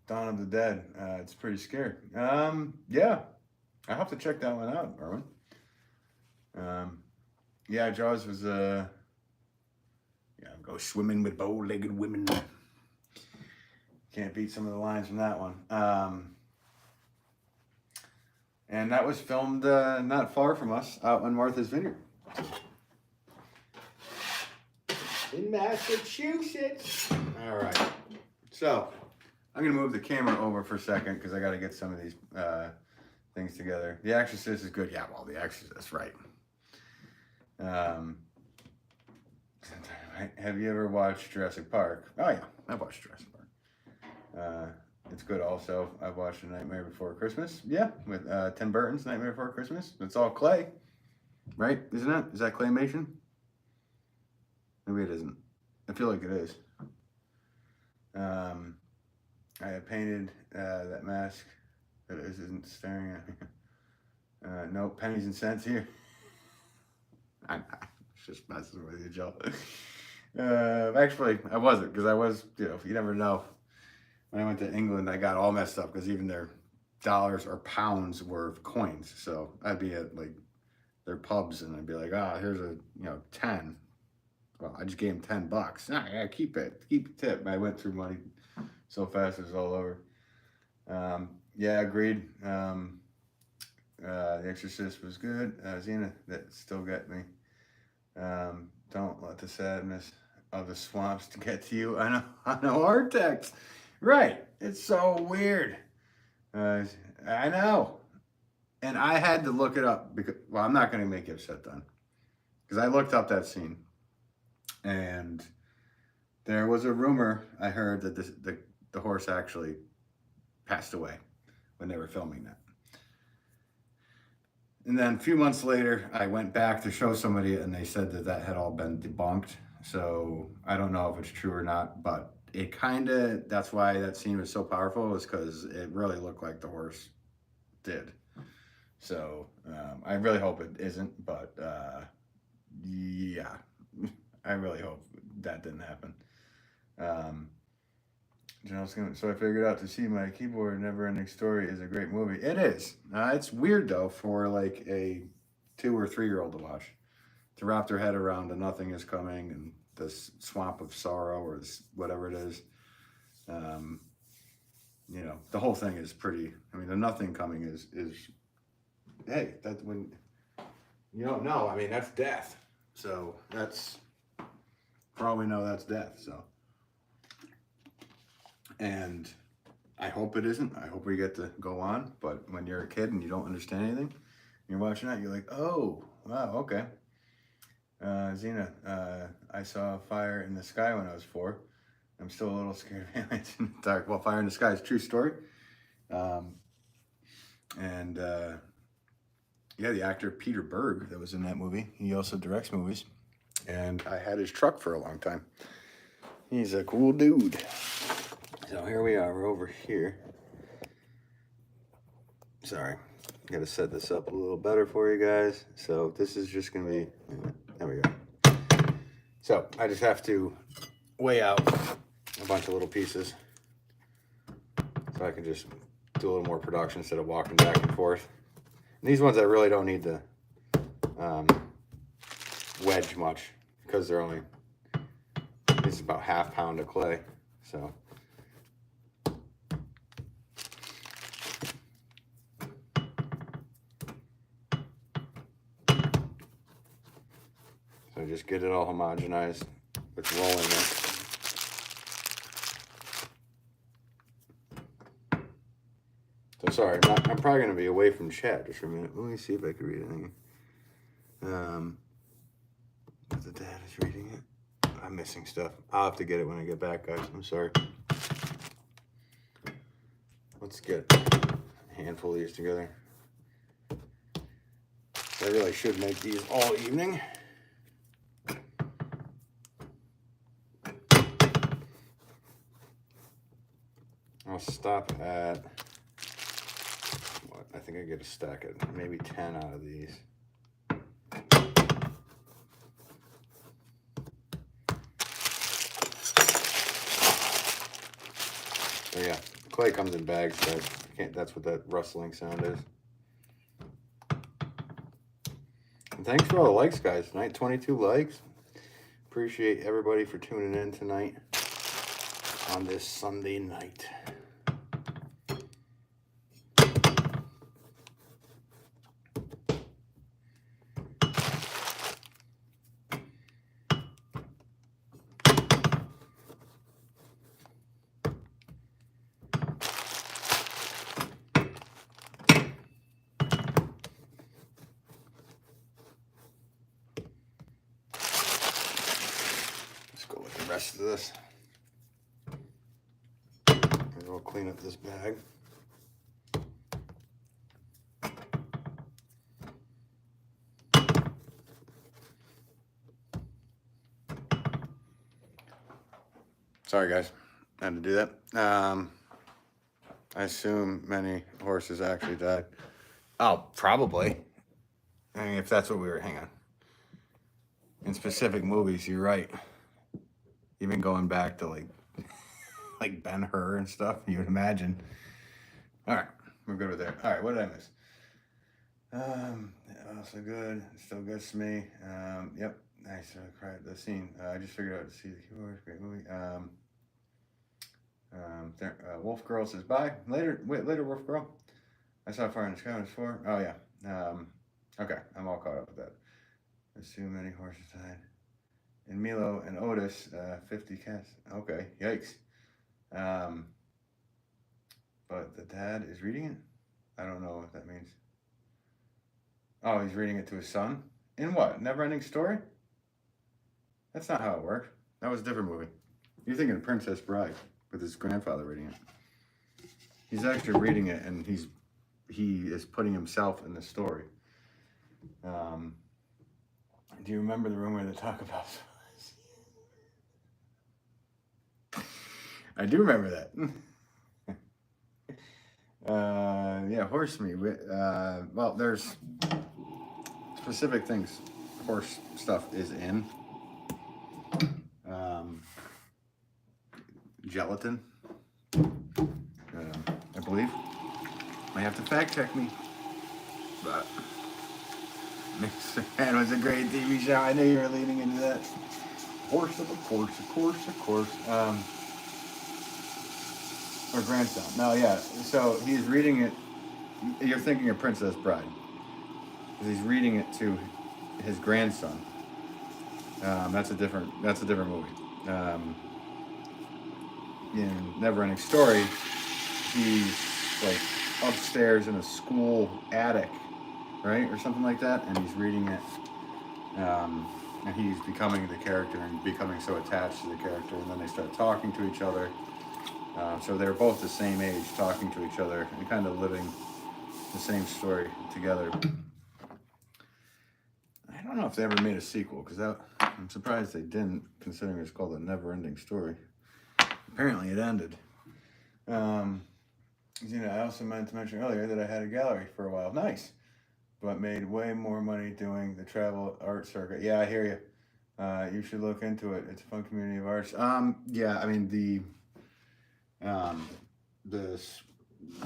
Dawn of the Dead. It's pretty scary. Yeah, I have to check that one out, Erwin. Yeah, Jaws was, yeah, go swimming with bow-legged women. Can't beat some of the lines from that one. And that was filmed not far from us, out on Martha's Vineyard. In Massachusetts. All right. So, I'm going to move the camera over for a second because I got to get some of these things together. The Exorcist is good. Yeah, well, The Exorcist, right. Have you ever watched Jurassic Park? Oh, yeah, I've watched Jurassic Park. It's good also. I've watched A Nightmare Before Christmas. Yeah, with Tim Burton's Nightmare Before Christmas. It's all clay, right? Isn't it? Is that claymation? Maybe it isn't. I feel like it is. I had painted that mask that isn't staring at me. No pennies and cents here. I'm just messing with you, Joe. Actually, I wasn't, because I was, you know, you never know. When I went to England, I got all messed up because even their dollars or pounds were coins. So I'd be at like their pubs and I'd be like, ah, here's a, 10. Well, I just gave him $10. Nah, yeah, keep it. Keep the tip. I went through money so fast it was all over. Yeah, agreed. The Exorcist was good. Xena, that still get me. Don't let the sadness of the swamps to get to you. I know our text. Right. It's so weird. I know. And I had to look it up because, well, I'm not going to make you upset then. Because I looked up that scene. And there was a rumor I heard that the horse actually passed away when they were filming that. And then a few months later, I went back to show somebody and they said that had all been debunked. So I don't know if it's true or not, but it kind of, that's why that scene was so powerful, is because it really looked like the horse did. So I really hope it isn't, but yeah, I really hope that didn't happen. So I figured out To See My Keyboard, Never Ending Story is a great movie. It is. It's weird though for like a 2 or 3 year old to watch, to wrap their head around the nothing is coming and this swamp of sorrow or this, whatever it is. You know, the whole thing is pretty. I mean, the nothing coming is hey, that's when you don't know. I mean, that's death. So that's, for all we know, that's death. So. And I hope it isn't. I hope we get to go on. But when you're a kid and you don't understand anything, you're watching that, you're like, oh, wow, okay. Xena, I saw fire in the sky when I was 4. I'm still a little scared of aliens in the dark. Well, fire in the sky is a true story. Yeah, the actor Peter Berg that was in that movie, he also directs movies. And I had his truck for a long time. He's a cool dude. So here we are, we're over here. Sorry, got to set this up a little better for you guys. So this is just gonna be, there we go. So I just have to weigh out a bunch of little pieces so I can just do a little more production instead of walking back and forth. And these ones I really don't need to wedge much because they're only, this is about ½ pound of clay. So just get it all homogenized with rolling it. So sorry, I'm probably going to be away from chat just for a minute. Let me see if I can read anything. The dad is reading it. I'm missing stuff. I'll have to get it when I get back, guys. I'm sorry. Let's get a handful of these together. I really should make these all evening. I'll stop at, what, I think I get a stack of maybe 10 out of these. So yeah, clay comes in bags, guys. That's what that rustling sound is. And thanks for all the likes, guys. Tonight, 22 likes. Appreciate everybody for tuning in tonight on this Sunday night. Rest of this. And we'll clean up this bag. Sorry guys, I had to do that. I assume many horses actually died. Oh, probably. I mean, if that's what we were, hang on. In specific movies, you're right. Even going back to like Ben-Hur and stuff, you would imagine. All right, we're good with that. All right, what did I miss? Also good. It still gets me. Yep, nice. The scene. I just figured out to see the keyboard. Great movie. Wolff Girl says bye. Later, Wolff Girl. I saw Fire in the Sky when I was 4. Oh yeah, Okay, I'm all caught up with that. There's too many horses died. And Milo and Otis, 50 cats. Okay, yikes. Um, but the dad is reading it? I don't know what that means. Oh, he's reading it to his son? In what? Never ending story? That's not how it worked. That was a different movie. You're thinking of Princess Bride with his grandfather reading it. He's actually reading it and he is putting himself in the story. Um, do you remember the room where they talk about I do remember that. Yeah, horse meat. Well, there's specific things horse stuff is in. Gelatin, I believe. Might have to fact check me. But Mr. Man was a great TV show. I knew you were leading into that. Horse of course, of course, of course. Or grandson. No, yeah. So he's reading it. You're thinking of Princess Bride. He's reading it to his grandson. That's a different movie. In Neverending Story, he's like upstairs in a school attic, right, or something like that, and he's reading it. And he's becoming the character and becoming so attached to the character, and then they start talking to each other. So they're both the same age, talking to each other and kind of living the same story together. I don't know if they ever made a sequel, because I'm surprised they didn't, considering it's called A Never-Ending Story. Apparently it ended. I also meant to mention earlier that I had a gallery for a while. Nice. But made way more money doing the travel art circuit. Yeah, I hear you. You should look into it. It's a fun community of arts. Yeah, I mean, the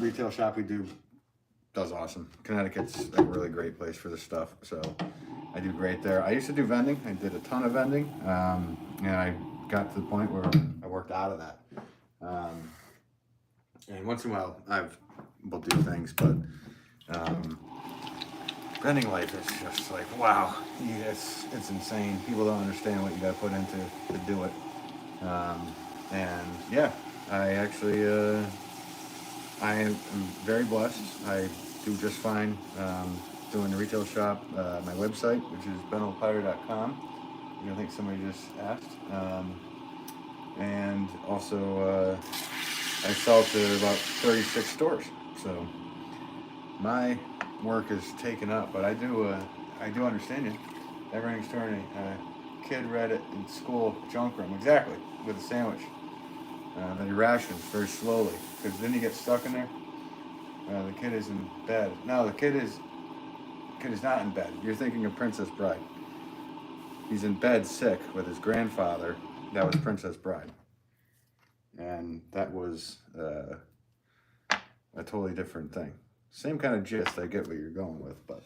retail shop we do does awesome. Connecticut's a really great place for this stuff, so I do great there. I used to do vending. I did a ton of vending, and I got to the point where I worked out of that. And once in a while, will do things, but vending life is just like, wow, it's insane. People don't understand what you got to put into to do it. And yeah, I actually, I am very blessed. I do just fine doing the retail shop. My website, which is benelpottery.com. I think somebody just asked. And also, I sell to about 36 stores. So my work is taken up, but I do understand you. Never-ending story. Kid read it in school junk room, exactly, with a sandwich. Then he rations very slowly, because then he gets stuck in there. The kid is in bed. No, the kid is not in bed. You're thinking of Princess Bride. He's in bed sick with his grandfather. That was Princess Bride. And that was a totally different thing. Same kind of gist. I get what you're going with, but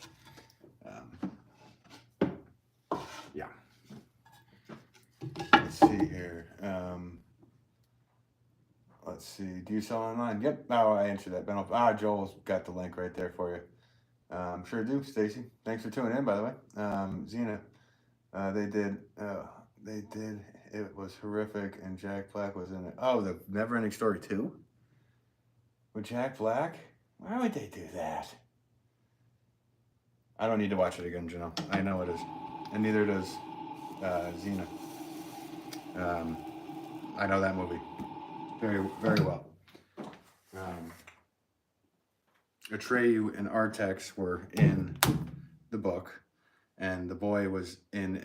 yeah. Let's see here. Let's see. Do you sell online? Yep. Oh, I answered that. Joel's got the link right there for you. Sure do, Stacy. Thanks for tuning in, by the way. Xena, they did. It was horrific, and Jack Black was in it. Oh, the Never-Ending Story 2? With Jack Black? Why would they do that? I don't need to watch it again, Janelle. I know it is. And neither does Xena. I know that movie very, very well. Atreyu and Artax were in the book, and the boy was in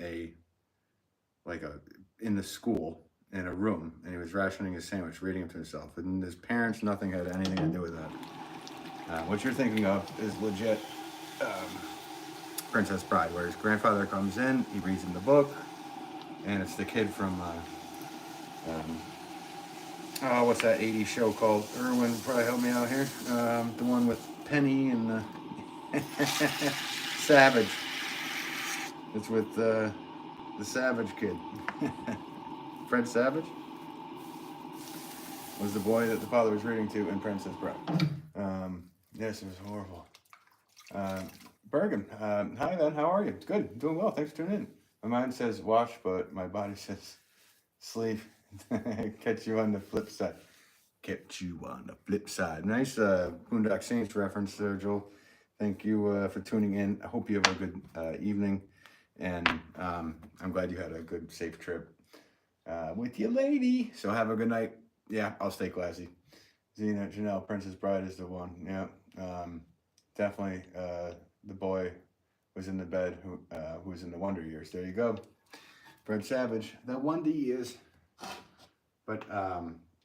in the school in a room, and he was rationing his sandwich, reading it to himself. And his parents, nothing had anything to do with that. What you're thinking of is legit Princess Bride, where his grandfather comes in, he reads in the book, and it's the kid from what's that 80s show called? Irwin probably help me out here. The one with Penny and the Savage. It's with the Savage kid. Fred Savage was the boy that the father was reading to in Princess Bride. Yes, it was horrible. Bergen. Hi, then. How are you? Good. Doing well. Thanks for tuning in. My mind says watch, but my body says sleep. Catch you on the flip side. Catch you on the flip side. Nice Boondock Saints reference there, Joel. Thank you for tuning in. I hope you have a good evening. And I'm glad you had a good, safe trip with your lady. So have a good night. Yeah, I'll stay classy. Xena, Janelle, Princess Bride is the one. Yeah, definitely. The boy was in the bed who was in the Wonder Years. There you go. Fred Savage, the Wonder Years. But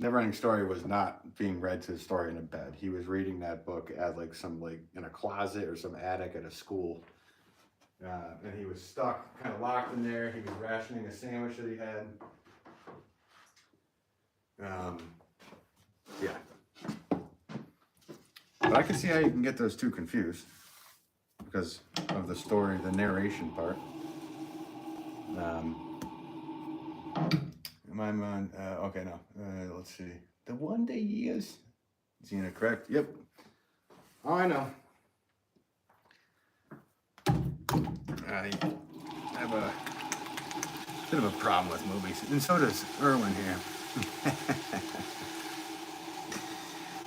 Neverending Story was not being read to the story in a bed. He was reading that book at like in a closet or some attic at a school. And he was stuck, kind of locked in there. He was rationing a sandwich that he had. Yeah. But I can see how you can get those two confused because of the story, the narration part. My mind, okay, no. Let's see. The Wonder Years. Xena, correct? Yep. Oh, I know. I have a bit of a problem with movies, and so does Erwin here.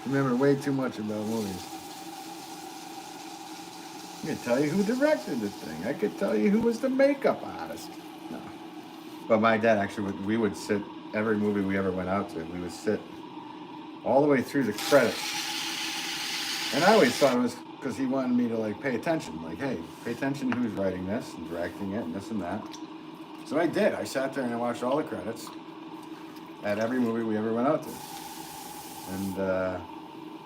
Remember way too much about movies. I could tell you who directed the thing. I could tell you who was the makeup artist. No. But my dad actually we would sit, every movie we ever went out to, we would sit all the way through the credits. And I always thought it was because he wanted me to like pay attention. Like, hey, pay attention to who's writing this and directing it and this and that. So I did. I sat there and I watched all the credits at every movie we ever went out to.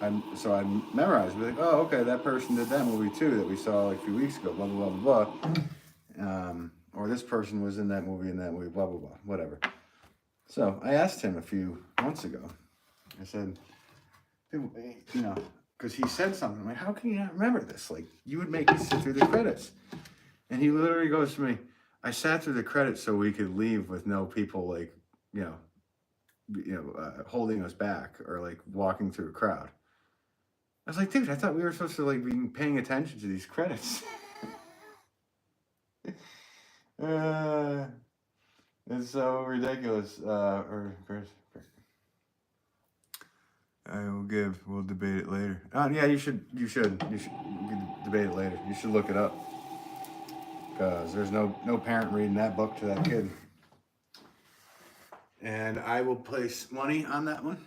And so I memorized. Like, oh, okay, that person did that movie too that we saw like a few weeks ago. Blah blah blah blah blah. Or this person was in that movie, blah blah blah. Whatever. So I asked him a few months ago. I said, because he said something. I'm like, how can you not remember this? Like, you would make me sit through the credits. And he literally goes to me, I sat through the credits so we could leave with no people like, holding us back or like walking through a crowd. I was like, dude, I thought we were supposed to like be paying attention to these credits. It's so ridiculous. We'll debate it later. Yeah, you should we can debate it later. You should look it up. Because there's no parent reading that book to that kid. And I will place money on that one.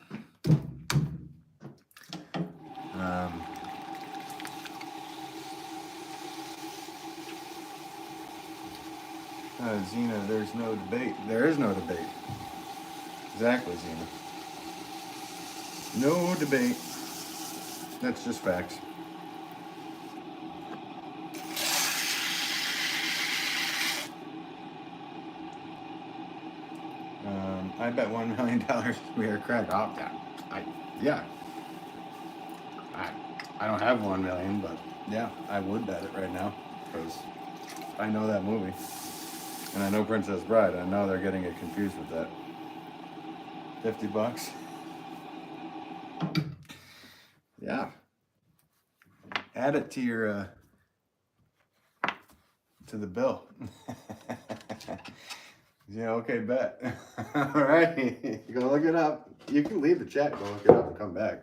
Xena, there's no debate. There is no debate. Exactly, Xena. No debate. That's just facts. I bet $1 million we are correct. Oh, yeah. I don't have 1 million, but yeah, I would bet it right now because I know that movie. And I know Princess Bride. I know they're getting it confused with that. $50. Yeah. Add it to your to the bill. Yeah, okay, bet. All right. Go look it up. You can leave the chat, go look it up and come back.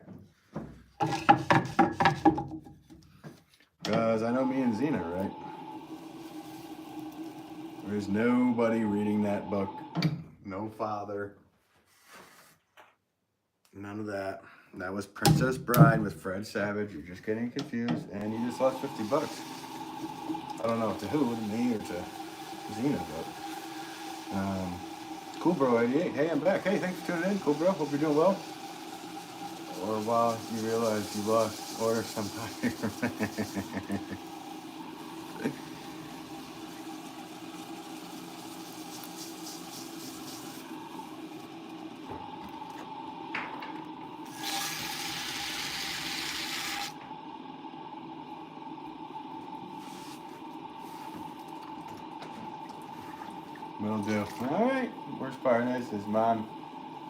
Because I know me and Xena, right? There's nobody reading that book. No father. None of that. That was Princess Bride with Fred Savage. You're just getting confused, and you just lost $50. I don't know to who, to me or to Xena, but Cool Bro 88. Hey, I'm back. Hey, thanks for tuning in. Cool Bro, hope you're doing well. Or while you realize you lost, order somebody. Will do. All right. Worst part is his mom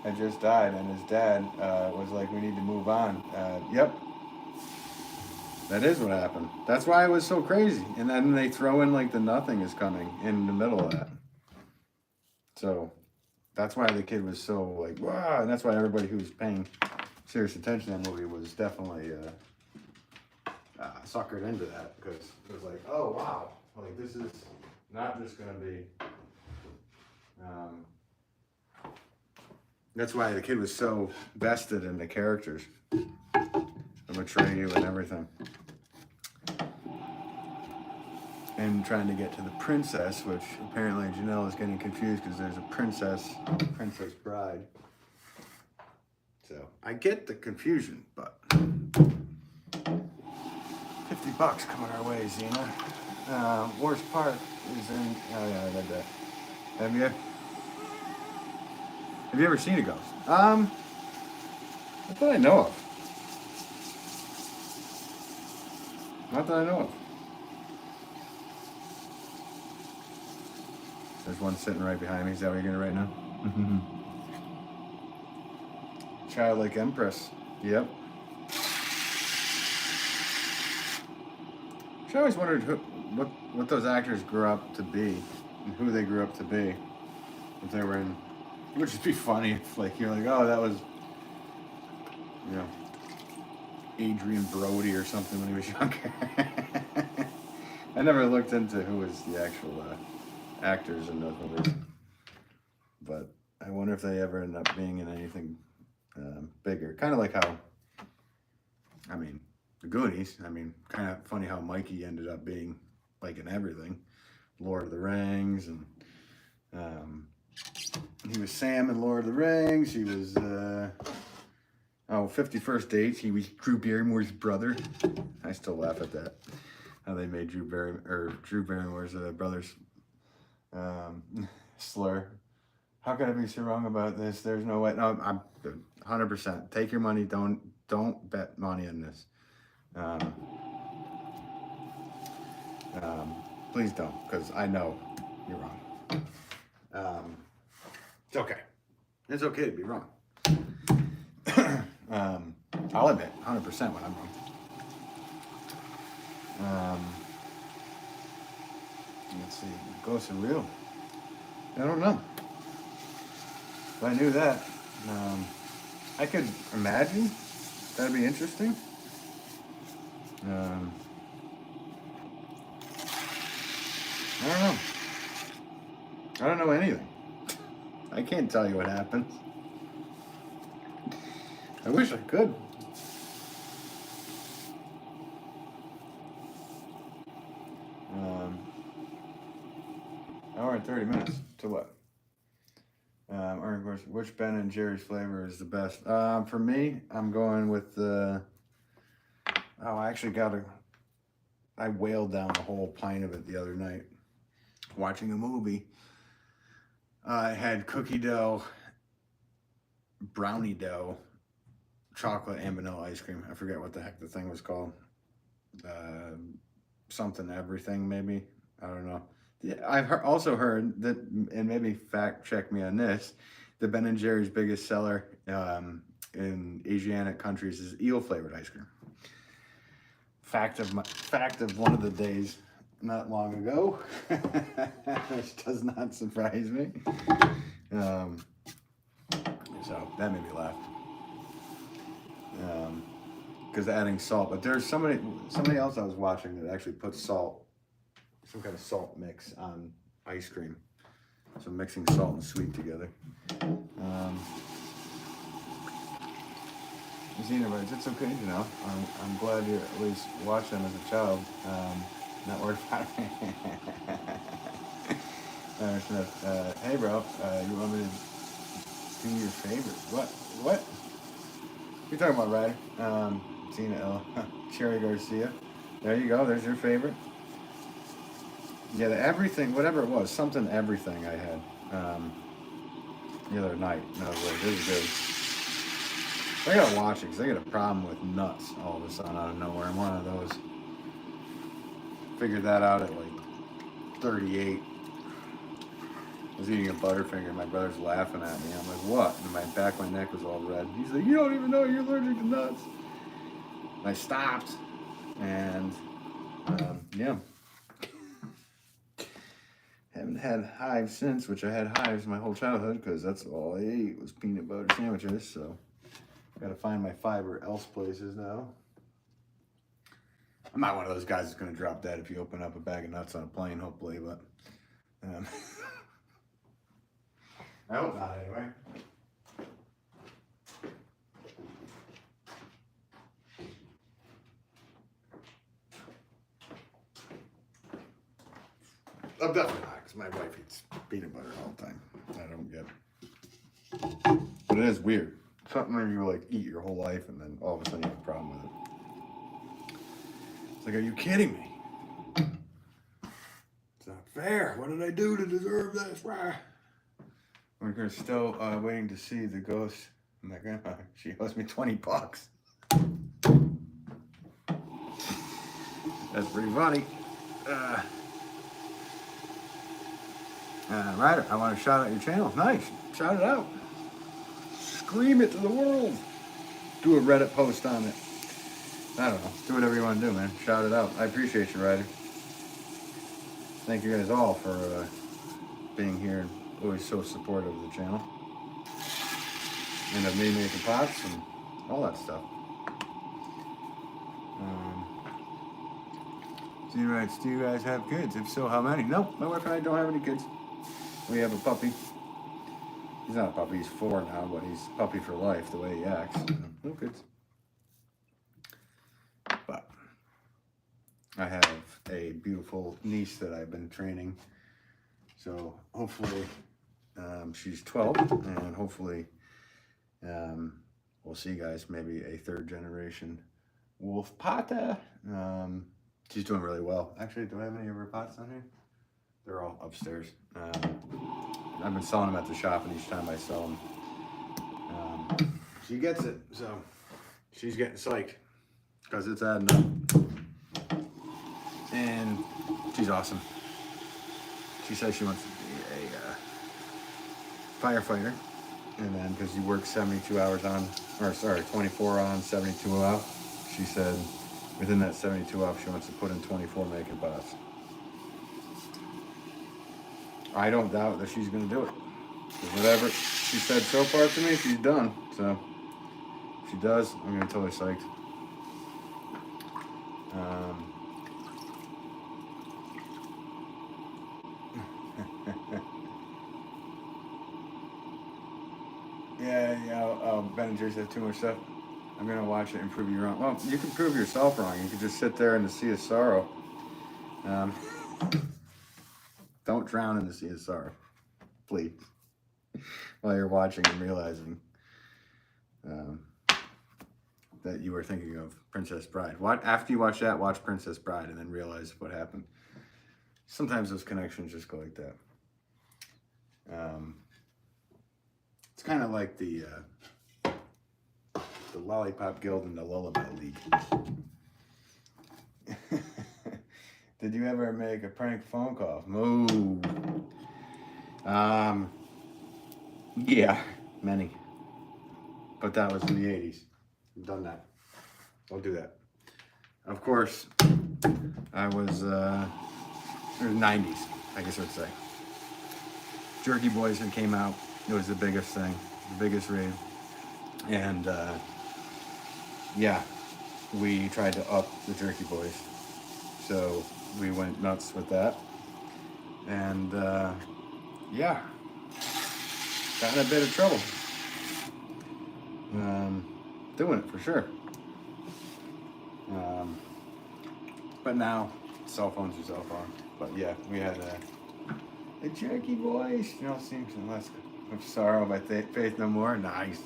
had just died, and his dad was like, "We need to move on." Yep. That is what happened. That's why it was so crazy. And then they throw in like the nothing is coming in the middle of that. So that's why the kid was so like, wow. And that's why everybody who was paying serious attention to that movie was definitely suckered into that, because it was like, oh wow, like this is not just gonna be. That's why the kid was so vested in the characters, the Atreyu and everything, and trying to get to the princess, which apparently Janelle is getting confused because there's a princess bride. So I get the confusion, but $50 coming our way, Xena. Worst part is in. Oh yeah, I read that. Have you ever seen a ghost? Not that I know of. Not that I know of. There's one sitting right behind me. Is that what you're gonna write now? Childlike Empress. Yep. I always wondered what those actors grew up to be, and who they grew up to be. If they were in, it would just be funny if like you're like, oh, that was, you know, Adrian Brody or something when he was younger. I never looked into who was the actual actors in those movies, but I wonder if they ever end up being in anything bigger. Kind of like how, I mean, the Goonies. I mean, kind of funny how Mikey ended up being like in everything, Lord of the Rings, and he was Sam in Lord of the Rings. He was 50 First Dates. He was Drew Barrymore's brother. I still laugh at that. How they made Drew Barrymore's brother's slur. How could I be so wrong about this? There's no way. No, I'm 100%. Take your money. Don't bet money on this. Please don't, because I know you're wrong. It's okay. It's okay to be wrong. I'll admit 100% when I'm wrong. Let's see. Ghosts are real. I don't know. If I knew that, I could imagine. That'd be interesting. I don't know. I don't know anything. I can't tell you what happens. I wish I could. Hour and 30 minutes. To what? Which Ben and Jerry's flavor is the best? For me, I'm going with the. I whaled down a whole pint of it the other night watching a movie. I had cookie dough, brownie dough, chocolate and vanilla ice cream. I forget what the heck the thing was called. Something everything maybe. I don't know. Yeah, I've also heard that, and maybe fact check me on this, the Ben and Jerry's biggest seller in Asiatic countries is eel flavored ice cream. Fact of one of the days not long ago, which does not surprise me. So that made me laugh. Because adding salt, but there's somebody else I was watching that actually puts salt, some kind of salt mix on ice cream. So mixing salt and sweet together. Xena writes, it's okay, you know. I'm glad you at least watched them as a child. Not worried about it. Hey, bro, you want me to do your favorite? What? You're talking about, Ryder? Xena L. Cherry Garcia. There you go. There's your favorite. Yeah, the everything, whatever it was, something everything I had the other night. And I was like, this is good. I gotta watch it because I got a problem with nuts all of a sudden out of nowhere. I'm one of those. Figured that out at like 38. I was eating a Butterfinger. My brother's laughing at me. I'm like, what? And my back of my neck was all red. He's like, you don't even know you're allergic to nuts. And I stopped. And yeah, haven't had hives since, which I had hives my whole childhood because that's all I ate was peanut butter sandwiches. So gotta find my fiber else places now. I'm not one of those guys that's gonna drop dead if you open up a bag of nuts on a plane, hopefully, but I hope not anyway. I'm definitely not, because my wife eats peanut butter all the time. I don't get it. But it is weird. Something where you like eat your whole life and then all of a sudden you have a problem with it. It's like, are you kidding me? It's not fair. What did I do to deserve this? We're still waiting to see the ghost. My grandma, she owes me $20. That's pretty funny. Ryder, I want to shout out your channel. Nice. Shout it out. Scream it to the world. Do a Reddit post on it. I don't know. Do whatever you want to do, man. Shout it out. I appreciate you, Ryder. Thank you guys all for being here and always so supportive of the channel. And of me making pots and all that stuff. She writes, do you guys have kids? If so, how many? No, my wife and I don't have any kids. We have a puppy. He's not a puppy, he's 4 now, but he's a puppy for life, the way he acts. No kids. But I have a beautiful niece that I've been training. So hopefully she's 12, and hopefully we'll see, guys, maybe a 3rd generation Wolff Pottery. She's doing really well. Actually, do I have any of her pots on here? They're all upstairs. I've been selling them at the shop, and each time I sell them, she gets it. So she's getting psyched because it's adding up. And she's awesome. She says she wants to be a firefighter. And then because you work 72 hours on, or sorry, 24 on, 72 off, she said within that 72 off, she wants to put in 24 making pots. I don't doubt that she's going to do it. Whatever she said so far to me, she's done. So if she does, I'm going to totally psyched. Yeah, Ben and Jerry said too much stuff. I'm going to watch it and prove you wrong. Well, you can prove yourself wrong. You can just sit there in the sea of sorrow. Don't drown in the sea of sorrow, please, while you're watching and realizing that you were thinking of Princess Bride. After you watch that, watch Princess Bride and then realize what happened. Sometimes those connections just go like that. It's kind of like the Lollipop Guild and the Lullaby League. Did you ever make a prank phone call? Moo. Yeah, many. But that was in the 80s. I've done that. Don't do that. Of course, I was, it was 90s, I guess I would say. Jerky Boys had came out. It was the biggest thing, the biggest rave. And, yeah, we tried to up the Jerky Boys. So we went nuts with that. And, yeah, got in a bit of trouble. Doing it for sure. But now, cell phones are cell phone. But yeah, we had a Jerky Boys. You know, seems less of sorrow by faith no more. Nice.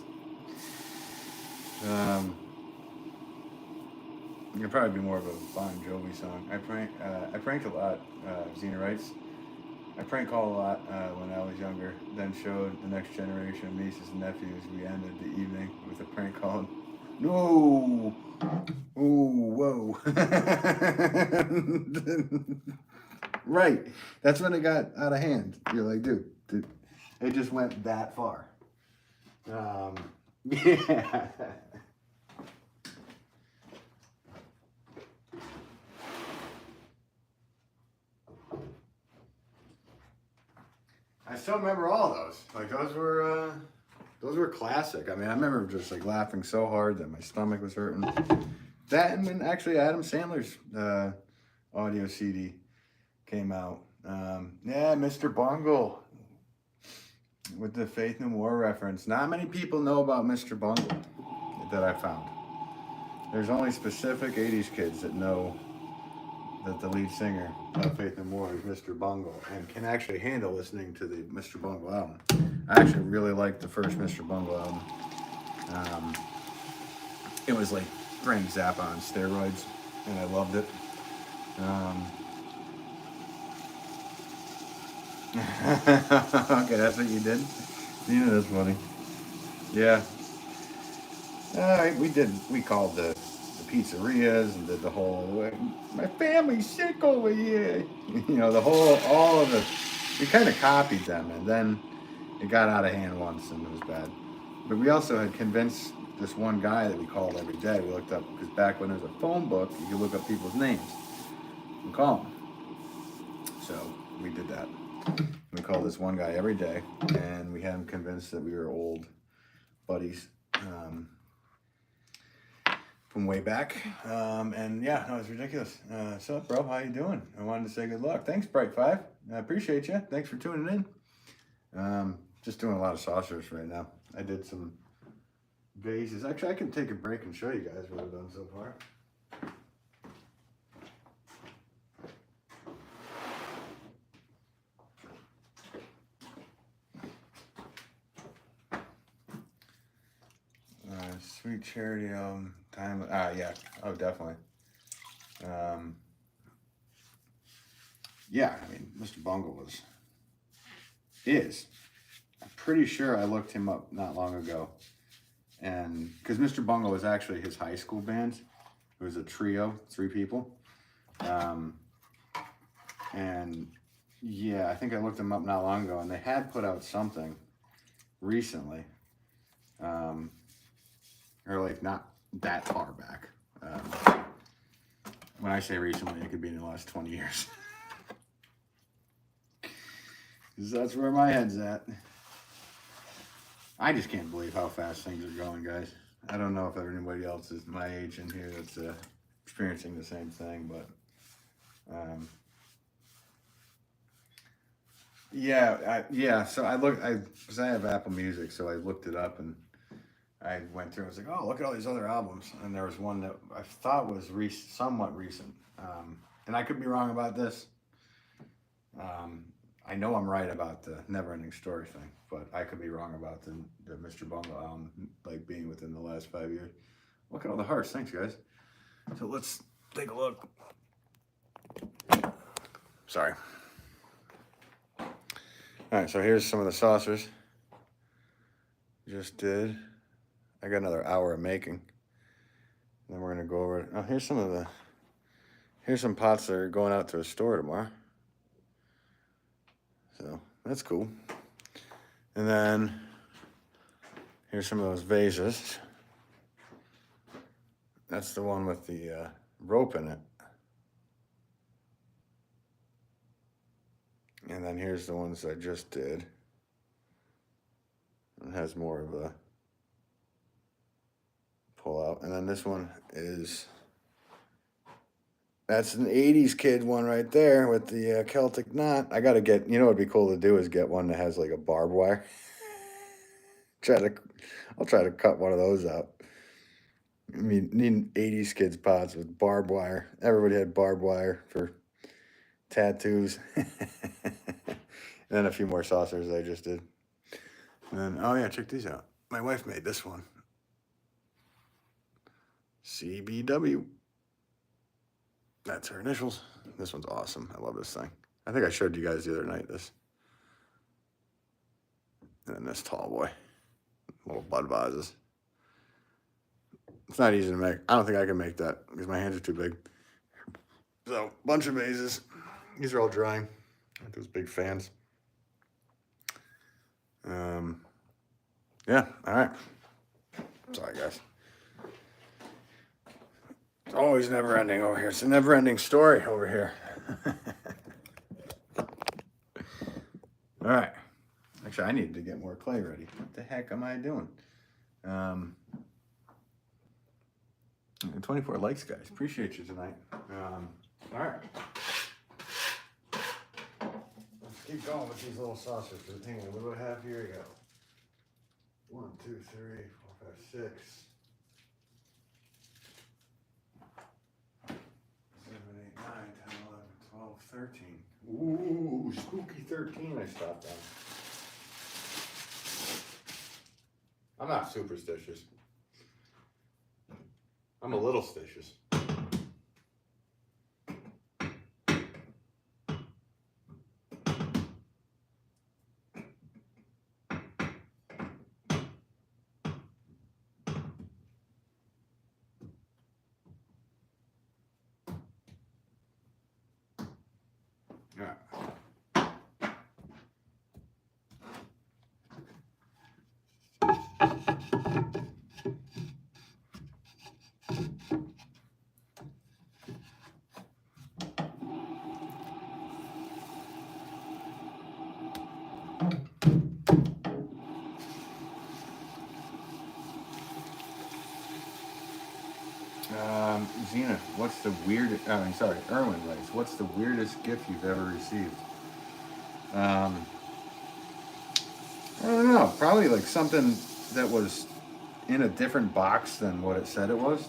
It'd probably be more of a Bon Jovi song. I pranked a lot, Xena writes. I prank called a lot when I was younger, then showed the next generation of nieces and nephews. We ended the evening with a prank called, no! Ooh, whoa. Right. That's when it got out of hand. You're like, dude, it just went that far. Yeah. I still remember all those. Like those were classic. I mean, I remember just like laughing so hard that my stomach was hurting. That and when actually Adam Sandler's audio CD came out. Yeah, Mr. Bungle with the Faith No More reference. Not many people know about Mr. Bungle that I found. There's only specific 80s kids that know that the lead singer of Faith No More is Mr. Bungle and can actually handle listening to the Mr. Bungle album. I actually really liked the first Mr. Bungle album. It was like Frank Zappa on steroids, and I loved it. Okay, that's what you did? Yeah, that's funny. Yeah. All right, we called the pizzerias and did the whole, my family's sick over here. You know, all of the, we kind of copied them, and then it got out of hand once and it was bad. But we also had convinced this one guy that we called every day. We looked up, because back when there was a phone book, you could look up people's names and call them. So we did that. We called this one guy every day, and we had him convinced that we were old buddies from way back. And yeah, no, it's ridiculous. What's up, bro? How you doing? I wanted to say good luck. Thanks, Bright5. I appreciate you. Thanks for tuning in. Just doing a lot of saucers right now. I did some vases. Actually, I can take a break and show you guys what I've done so far. Sweet charity time. Yeah. Oh, definitely. Yeah, I mean, Mr. Bungle is. I'm pretty sure I looked him up not long ago. And because Mr. Bungle was actually his high school band. It was a trio, 3 people. And yeah, I think I looked them up not long ago, and they had put out something recently. Or like not that far back. When I say recently, it could be in the last 20 years. Because that's where my head's at. I just can't believe how fast things are going, guys. I don't know if anybody else is my age in here that's experiencing the same thing, but yeah. So because I have Apple Music, so I looked it up and I went through and was like, oh, look at all these other albums. And there was one that I thought was somewhat recent. And I could be wrong about this. I know I'm right about the Neverending Story thing, but I could be wrong about the Mr. Bungle album, like being within the last 5 years. Look at all the hearts. Thanks, guys. So let's take a look. Sorry. All right, so here's some of the saucers. Just did. I got another hour of making. Then we're gonna go over it. Oh, here's some pots that are going out to a store tomorrow. So that's cool. And then here's some of those vases. That's the one with the rope in it. And then here's the ones I just did. It has more of a pull out. And then this one that's an 80s kid one right there with the Celtic knot. I gotta get, what would be cool to do is get one that has like a barbed wire. I'll try to cut one of those out. I mean, need 80s kids pots with barbed wire. Everybody had barbed wire for tattoos. And then a few more saucers I just did. And then, oh yeah, check these out. My wife made this one. CBW. That's her initials. This one's awesome. I love this thing. I think I showed you guys the other night this. And then this tall boy. Little bud vases. It's not easy to make. I don't think I can make that because my hands are too big. So, bunch of vases. These are all drying. Aren't those big fans? Yeah, all right. Sorry, guys. It's always never ending over here. It's a never ending story over here. All right. Actually, I need to get more clay ready. What the heck am I doing? 24 likes, guys. Appreciate you tonight. All right. Let's keep going with these little saucers. Hang on, what do I have here? We go. 1, 2, 3, 4, 5, 6, 7, 8, 9, 10, 11, 12, 13. Ooh, spooky 13 I stopped on. I'm not superstitious. I'm a little stitious. Yeah. Zena, what's the weirdest? Sorry, Erwin writes, what's the weirdest gift you've ever received? I don't know. Probably like something that was in a different box than what it said it was.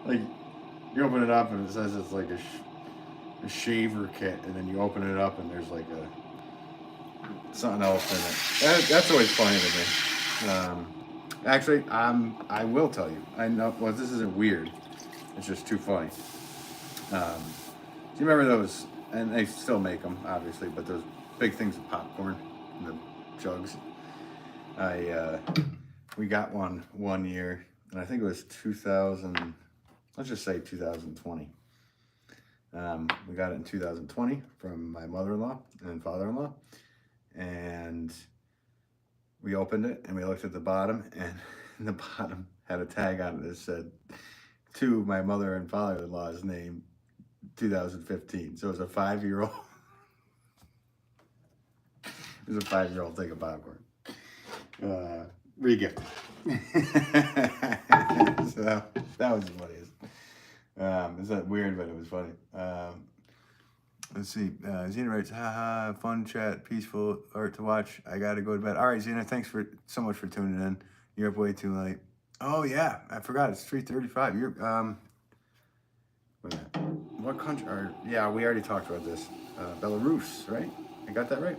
Like you open it up and it says it's like a shaver kit, and then you open it up and there's like something else in it. That's always funny to me. Actually, I will tell you. I know. Well, this isn't weird. It's just too funny. Do you remember those? And they still make them, obviously, but those big things of popcorn, the jugs. We got one year, and I think it was 2000. Let's just say 2020. We got it in 2020 from my mother-in-law and father-in-law, and we opened it and we looked at the bottom, and the bottom had a tag on it that said, to my mother and father-in-law's name, 2015. So it was a 5-year-old. It was a 5-year-old thing of popcorn. Re-gifted. So that was the funniest. It's not weird, but it was funny. Let's see. Zena writes, haha, fun chat, peaceful art to watch. I gotta go to bed. All right, Zena, thanks so much for tuning in. You're up way too late. Oh yeah, I forgot. It's 3:35. You're wait a minute. What country? Yeah, we already talked about this. Belarus, right? I got that right.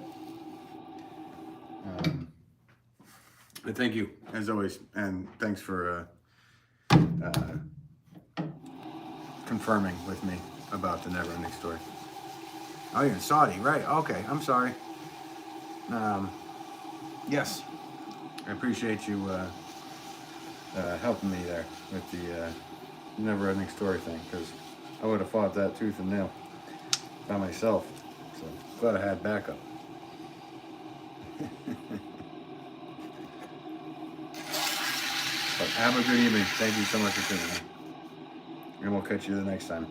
But thank you as always, and thanks for confirming with me about the never-ending story. Oh, you're in Saudi, right? Okay, I'm sorry. Yes, I appreciate you helping me there with the never-ending story thing, because I would have fought that tooth and nail by myself. So glad I had backup. But have a good evening. Thank you so much for tuning in, and we'll catch you the next time.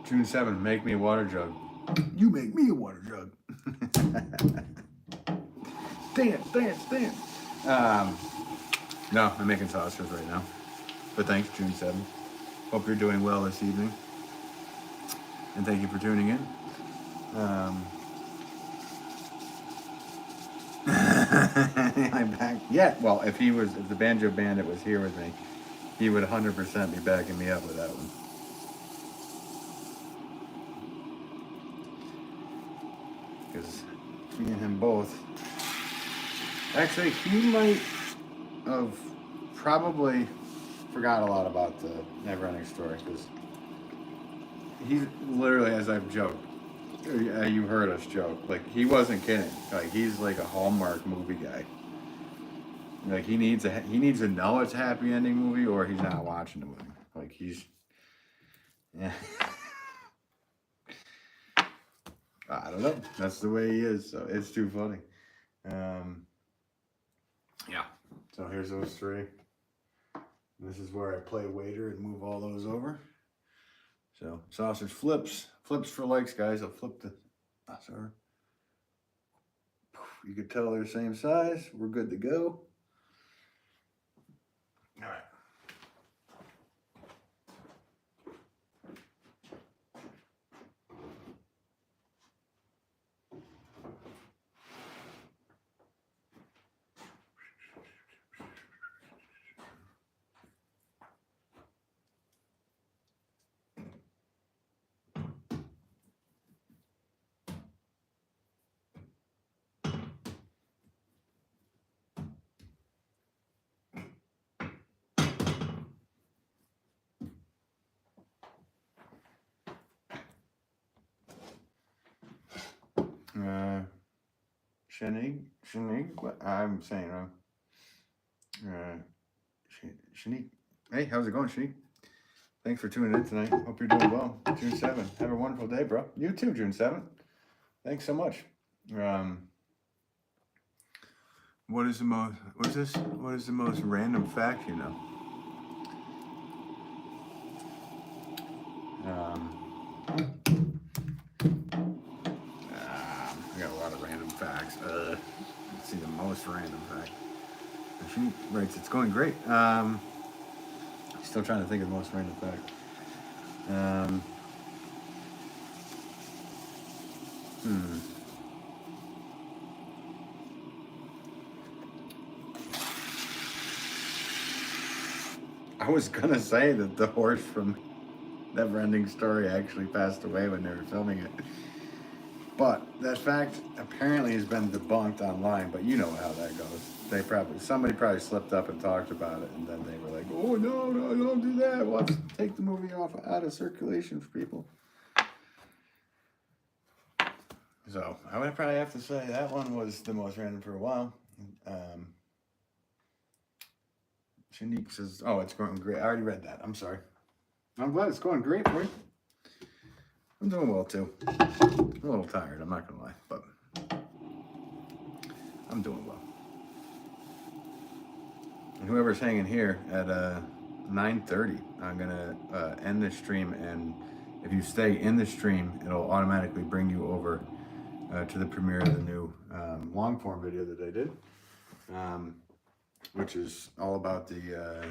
June 7th, make me a water jug. You make me a water jug. Dance. No, I'm making saucers right now. But thanks, June 7th. Hope you're doing well this evening. And thank you for tuning in. I'm back. Yeah, well, if the Banjo Bandit was here with me, he would 100% be backing me up with that one. Because me and him both. Actually, he might have probably forgot a lot about the never-ending story, because he's literally, as I've joked, Yeah, you heard us joke. Like, he wasn't kidding. Like, he's like a Hallmark movie guy. Like, he needs to know it's a happy ending movie, or he's not watching the movie. Like, he's, yeah. I don't know. That's the way he is. So it's too funny. Yeah. So here's those three. This is where I play waiter and move all those over. So sausage flips for likes, guys. I'll flip the sorry. You can tell they're the same size. We're good to go. All right. Shanique, what I'm saying wrong. Shanique, hey, how's it going, Shanique? Thanks for tuning in tonight. Hope you're doing well. June 7th. Have a wonderful day, bro. You too, June 7th. Thanks so much. What is the most random fact you know? I got a lot of random facts. Let's see the most random fact. She writes, it's going great. Still trying to think of the most random fact. I was gonna say that the horse from Neverending Story actually passed away when they were filming it. But that fact apparently has been debunked online, but you know how that goes. Somebody probably slipped up and talked about it, and then they were like, oh no, don't do that. Let's take the movie out of circulation for people. So I would probably have to say that one was the most random for a while. Shanique says, oh, it's going great. I already read that. I'm sorry. I'm glad it's going great for you. I'm doing well too. I'm a little tired, I'm not gonna lie, but I'm doing well. And whoever's hanging here at 9:30, I'm gonna end the stream, and if you stay in the stream, it'll automatically bring you over to the premiere of the new long form video that I did, which is all about the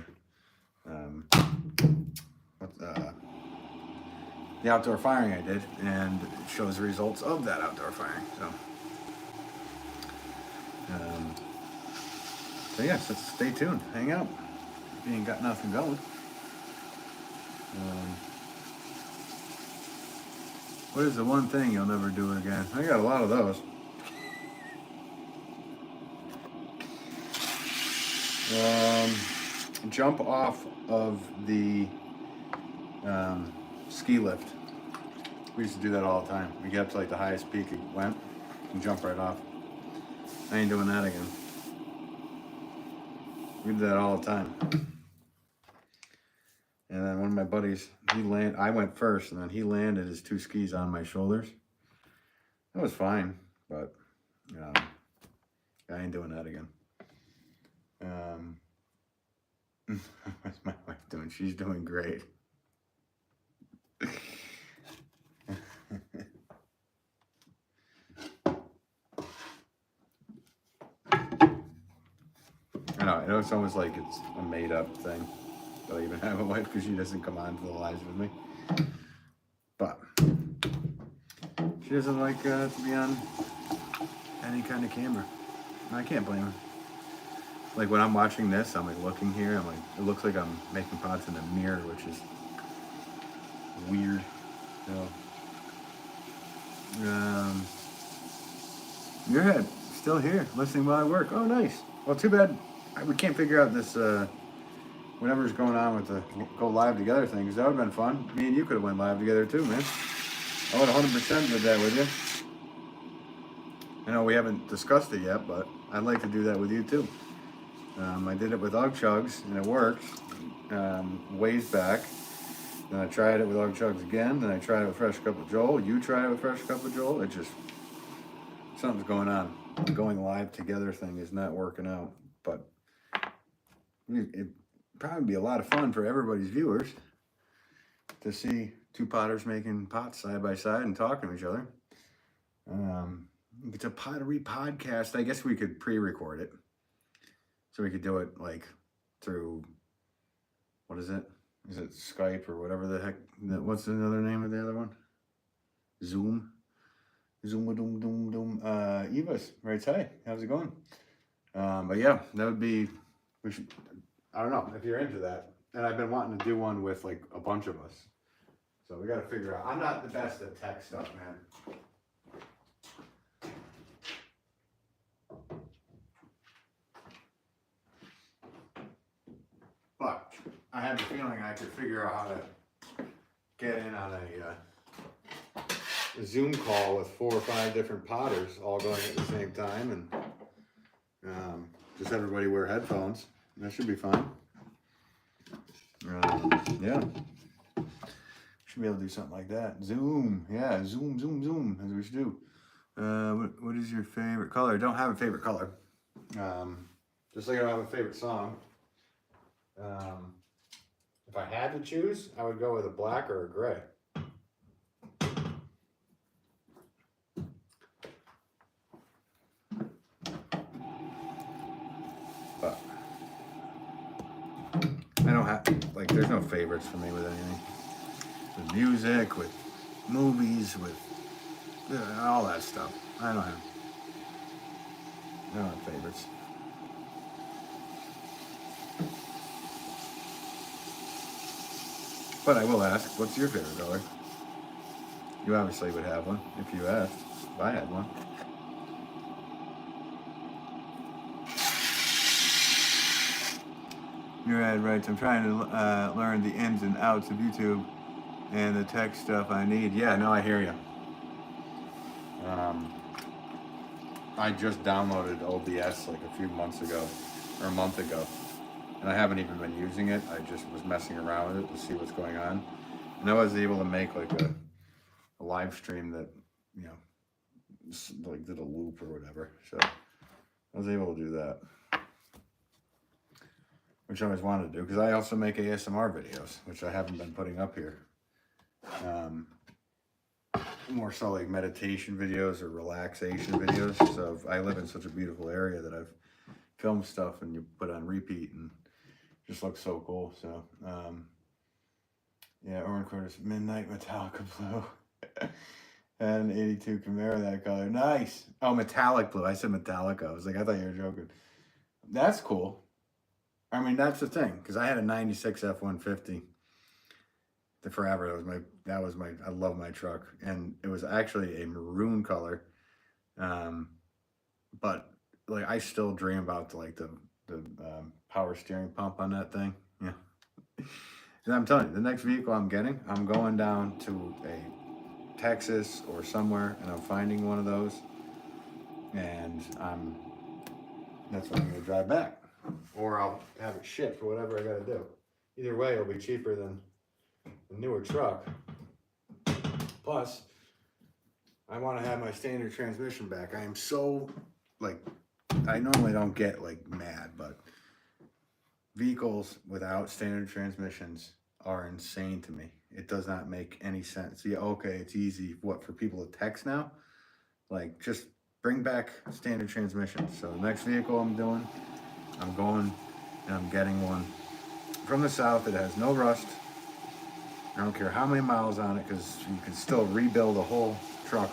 outdoor firing I did, and it shows the results of that outdoor firing. So yes, let's stay tuned. Hang out. If you ain't got nothing going. What is the one thing you'll never do again? I got a lot of those. Jump off of the ski lift. We used to do that all the time. We get up to like the highest peak it went and jump right off. I ain't doing that again. We did that all the time. And then one of my buddies, I went first, and then he landed his two skis on my shoulders. That was fine, but I ain't doing that again. What's my wife doing? She's doing great. I know it's almost like it's a made-up thing that I even have a wife, because she doesn't come on to the lives with me. But she doesn't like to be on any kind of camera. I can't blame her. Like when I'm watching this, I'm like looking here, I'm like, it looks like I'm making pots in a mirror, which is weird. Your head still here, listening while I work. Oh, nice. Well, too bad we can't figure out this whatever's going on with the go live together thing, because that would have been fun. Me and you could have went live together too, man. I would 100% did that with you. I know we haven't discussed it yet, but I'd like to do that with you too. I did it with Ugg Chugs and it worked ways back. Then I tried it with Ugg Chugs again. Then I tried it with Fresh Cup of Joel. You tried it with Fresh Cup of Joel. It just, something's going on. The going live together thing is not working out. But it'd probably be a lot of fun for everybody's viewers to see two potters making pots side by side and talking to each other. It's a pottery podcast. I guess we could pre-record it. So we could do it like through, what is it? Is it Skype or whatever the heck? What's another name of the other one? Zoom. Zoom. Eva's writes, hey, how's it going? But yeah, that would be, we should, I don't know if you're into that. And I've been wanting to do one with like a bunch of us. So we got to figure out. I'm not the best at tech stuff, man. But I have a feeling I could figure out how to get in on a Zoom call with 4 or 5 different potters all going at the same time, and just everybody wear headphones. That should be fine. Yeah, should be able to do something like that. Zoom, yeah, zoom. That's what we should do. What is your favorite color? I don't have a favorite color. Just like I don't have a favorite song. If I had to choose, I would go with a black or a gray. But I don't have, like, there's no favorites for me with anything. With music, with movies, with all that stuff. I don't have favorites. But I will ask, what's your favorite color? You obviously would have one if you asked. If I had one. Your ad writes, I'm trying to learn the ins and outs of YouTube and the tech stuff I need. Yeah, no, I hear you. I just downloaded OBS like a few months ago, or a month ago. And I haven't even been using it. I just was messing around with it to see what's going on. And I was able to make like a live stream that, you know, like did a loop or whatever. So I was able to do that, which I always wanted to do, because I also make ASMR videos, which I haven't been putting up here. More so like meditation videos or relaxation videos. So I live in such a beautiful area that I've filmed stuff and you put on repeat and just looks so cool. So yeah, Orange Quarters Midnight Metallica Blue. And 82 Camaro that color. Nice. Oh, metallic blue. I said Metallica. I was like, I thought you were joking. That's cool. I mean, that's the thing, because I had a 96 F-150 forever. I love my truck. And it was actually a maroon color. But like, I still dream about the power steering pump on that thing. Yeah. And I'm telling you, the next vehicle I'm getting, I'm going down to a Texas or somewhere, and I'm finding one of those, and that's when I'm gonna drive back, or I'll have it shipped, or whatever I gotta do. Either way, it'll be cheaper than the newer truck. Plus, I want to have my standard transmission back. I am so, like, I normally don't get like mad, but vehicles without standard transmissions are insane to me. It does not make any sense. Yeah, okay, it's easy. What, for people to text now? Like, just bring back standard transmissions. So the next vehicle I'm doing, I'm going and I'm getting one from the South that has no rust. I don't care how many miles on it, because you can still rebuild a whole truck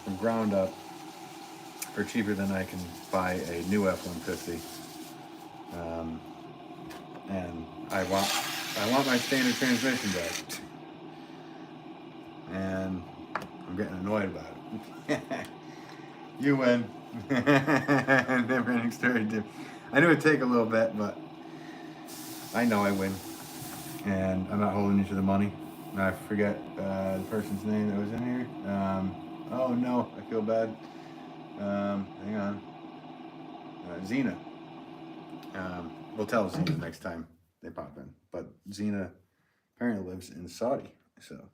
from ground up for cheaper than I can buy a new F-150. And I want my standard transmission back. And I'm getting annoyed about it. You win. Never ending story. I knew it'd take a little bit, but I know I win. And I'm not holding you to the money. I forget the person's name that was in here. Oh no, I feel bad. Hang on. Xena. We'll tell Xena next time they pop in. But Xena apparently lives in Saudi, so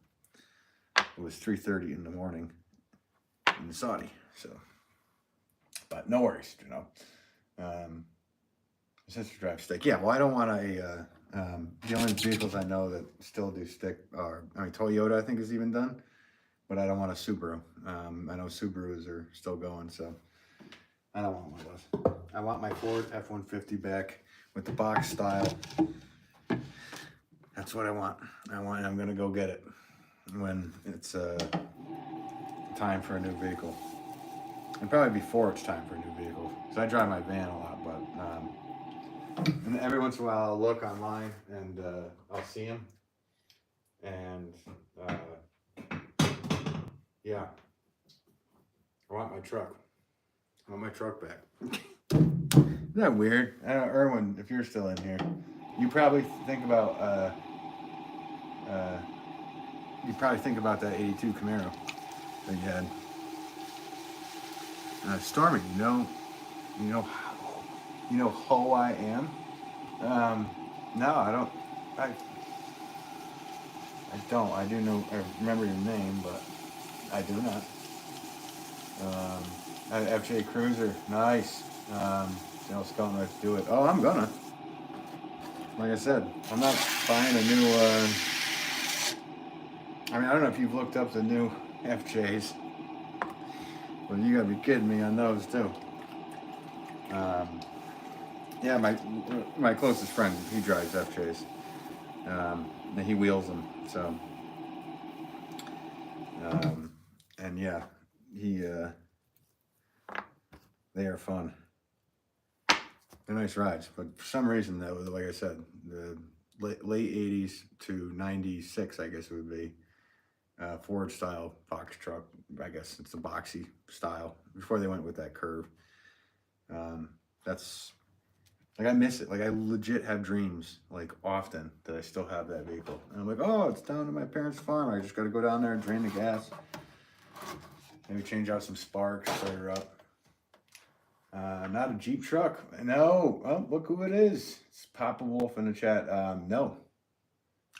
it was 3:30 in the morning in Saudi. So, but no worries, you know. Um, Sister drives stick. Yeah, well, I don't want a. The only vehicles I know that still do stick are, I mean, Toyota, I think, is even done, but I don't want a Subaru. I know Subarus are still going, so I don't want one of those. I want my Ford F-150 back with the box style. That's what I want. I'm gonna go get it when it's time for a new vehicle. And probably before it's time for a new vehicle. So I drive my van a lot, but and every once in a while I'll look online and I'll see them. And yeah, I want my truck. I want my truck back. Isn't that weird? I don't know, Erwin, if you're still in here, you probably think about uh, that '82 Camaro that you had. Stormy, you know who I am. No, I don't. I I don't. I do know. I remember your name, but I do not. FJ Cruiser, nice. You know, Scott, let's do it. Oh, I'm gonna. Like I said, I'm not buying a new. I mean, I don't know if you've looked up the new FJs, but you gotta be kidding me on those too. Yeah, my closest friend, he drives FJs, and he wheels them. So, and yeah, he they are fun. They're nice rides, but for some reason, though, like I said, the late '80s to '96, I guess it would be, Ford style box truck. I guess it's the boxy style before they went with that curve. That's like I miss it. Like I legit have dreams like often that I still have that vehicle, and I'm like, oh, it's down to my parents' farm. I just got to go down there and drain the gas, maybe change out some sparks, start her up. Not a Jeep truck. No. Oh, look who it is. It's Papa Wolff in the chat. No,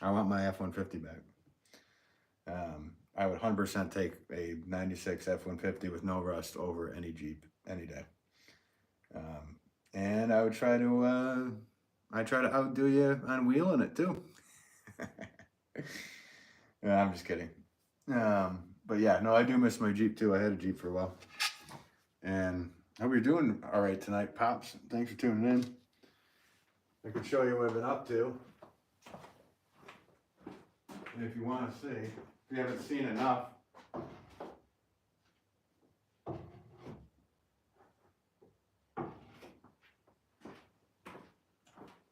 I want my F-150 back. I would 100% take a 96 F-150 with no rust over any Jeep any day. And I would try to outdo you on wheeling it too. Yeah, I'm just kidding. But yeah, no, I do miss my Jeep too. I had a Jeep for a while. And I hope you're doing all right tonight, Pops. Thanks for tuning in. I can show you what I've been up to. And if you want to see, if you haven't seen enough.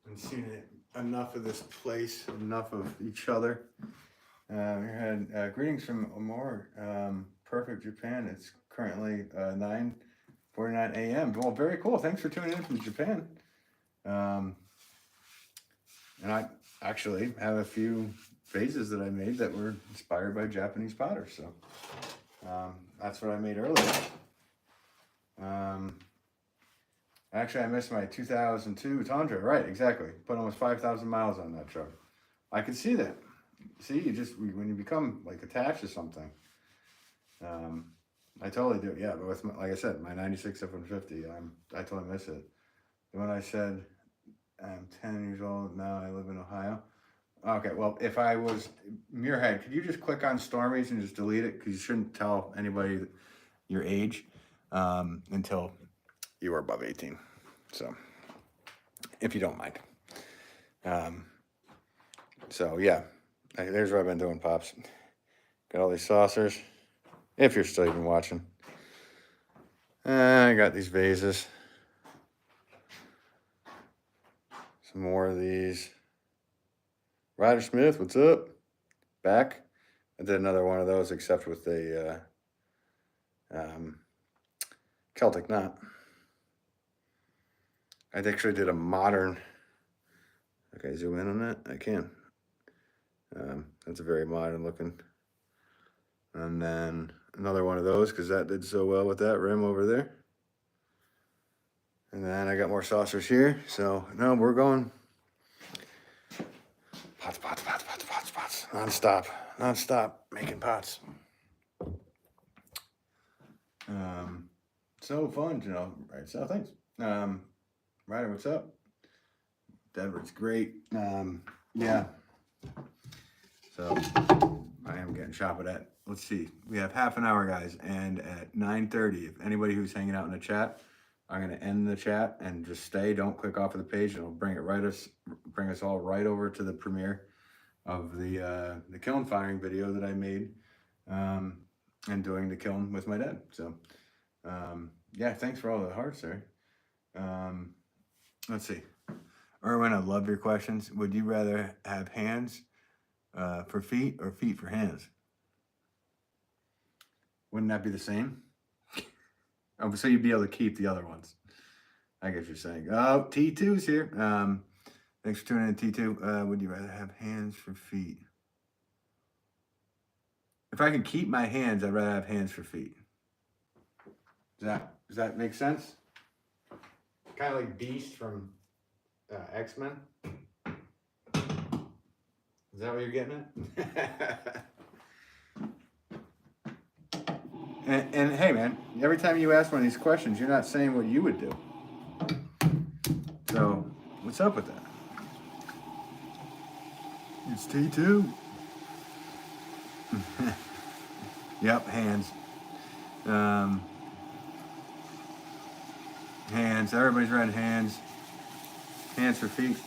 And seen it, enough of this place, enough of each other. We had greetings from Amor, perfect Japan. It's currently 9:49 a.m. Well, very cool. Thanks for tuning in from Japan. And I actually have a few vases that I made that were inspired by Japanese potters. So that's what I made earlier. Actually, I missed my 2002 Tundra. Right, exactly. Put almost 5,000 miles on that truck. I can see that. See, when you become like attached to something. I totally do. Yeah, but with like I said, my 96 F-150, I totally miss it. When I said I'm 10 years old now, I live in Ohio. Okay, well, if I was Muirhead, could you just click on Stormies and just delete it? Because you shouldn't tell anybody your age until you are above 18. So, if you don't mind. So, yeah, there's what I've been doing, Pops. Got all these saucers. If you're still even watching. I got these vases. Some more of these. Ryder Smith, what's up? Back. I did another one of those, except with a Celtic knot. I actually did a modern. Okay, zoom in on that. I can. That's a very modern looking. And then another one of those, because that did so well with that rim over there. And then I got more saucers here. So no, we're going pots, pots, pots, pots, pots, pots, nonstop making pots. So fun, you know. Right, so thanks. Ryder, what's up? Denver's great. Yeah. So I am getting shopped at. Let's see. We have half an hour, guys, and at 9:30, if anybody who's hanging out in the chat, I'm gonna end the chat and just stay. Don't click off of the page. It'll bring us all right over to the premiere of the kiln firing video that I made, and doing the kiln with my dad. So yeah, thanks for all the hearts there. Let's see. Erwin, I love your questions. Would you rather have hands for feet or feet for hands? Wouldn't that be the same? Oh, so you'd be able to keep the other ones. I guess you're saying. Oh, T2's here. Thanks for tuning in, T2. Would you rather have hands for feet? If I can keep my hands, I'd rather have hands for feet. Does that make sense? Kind of like Beast from X-Men. Is that what you're getting at? and hey, man, every time you ask one of these questions, you're not saying what you would do. So, what's up with that? It's T2. Yep, hands. Hands. Everybody's writing hands. Hands for feet.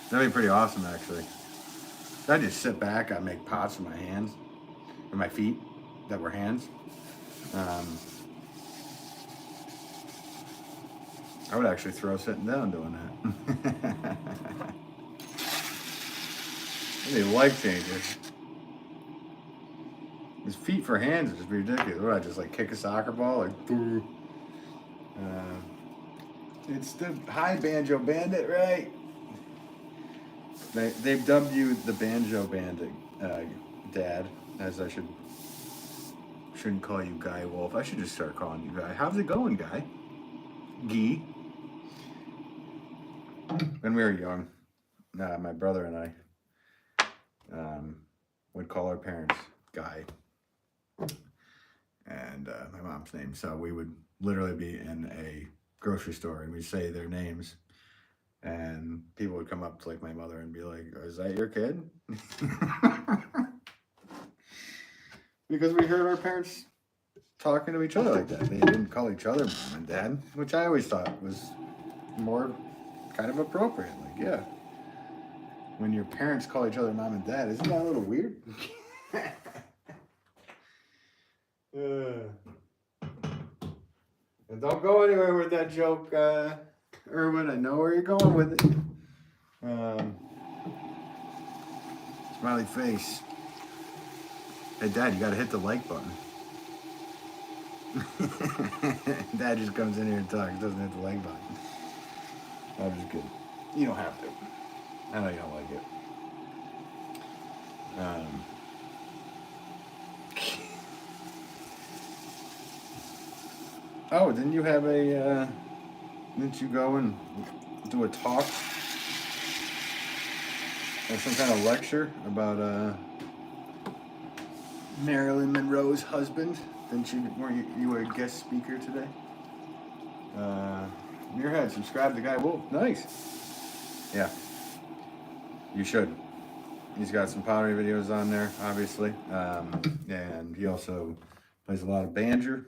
That'd be pretty awesome, actually. I'd just sit back. I'd make pots with my hands, or my feet that were hands. I would actually throw sitting down doing that. It'd be life changer. His feet for hands is just ridiculous. What, I just like kick a soccer ball? Like, it's the High Banjo Bandit, right? They've dubbed you the Banjo Bandit, Dad, as I shouldn't call you Guy Wolff. I should just start calling you Guy. How's it going, Guy? Gee. When we were young, my brother and I would call our parents Guy and my mom's name. So we would literally be in a grocery store and we'd say their names. And people would come up to like my mother and be like, "Is that your kid?" Because we heard our parents talking to each other like that. They didn't call each other mom and dad, which I always thought was more kind of appropriate. Like, yeah, when your parents call each other mom and dad, isn't that a little weird? And don't go anywhere with that joke, Erwin. I know where you're going with it. Smiley face. Hey, Dad, you gotta hit the like button. Dad just comes in here and talks, doesn't hit the like button. I'm just kidding. You don't have to. I know you don't like it. Oh, didn't you have a, didn't you go and do a talk? Or some kind of lecture about, Marilyn Monroe's husband? Didn't you, you were a guest speaker today? Muirhead, subscribe to Guy Wolff. Nice. Yeah. You should. He's got some pottery videos on there, obviously. And he also plays a lot of banjo.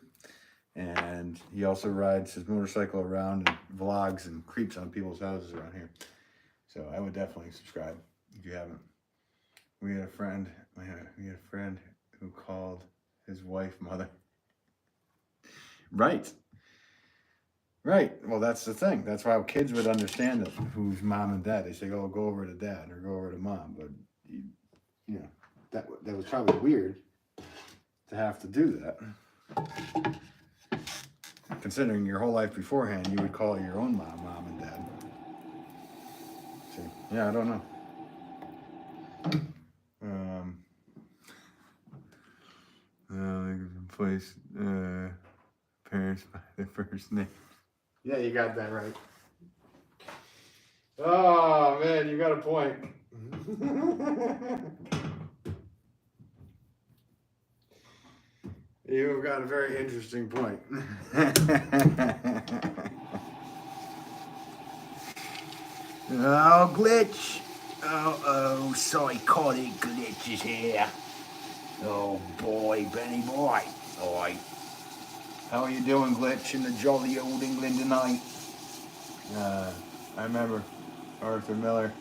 And he also rides his motorcycle around and vlogs and creeps on people's houses around here. So I would definitely subscribe if you haven't. We had a friend who called his wife mother. Right. Well, that's the thing. That's why kids would understand who's mom and dad. They say, "Oh, go over to dad or go over to mom." But you know, that was probably weird to have to do that. Considering your whole life beforehand, you would call your own mom and dad. So, yeah, I don't know. place parents by their first name. Yeah, you got that right. Oh man, you got a point. You've got a very interesting point. Oh, glitch. Oh, psychotic glitch is here. Oh boy, Benny boy. Oi. How are you doing, glitch, in the jolly old England tonight? I remember Arthur Miller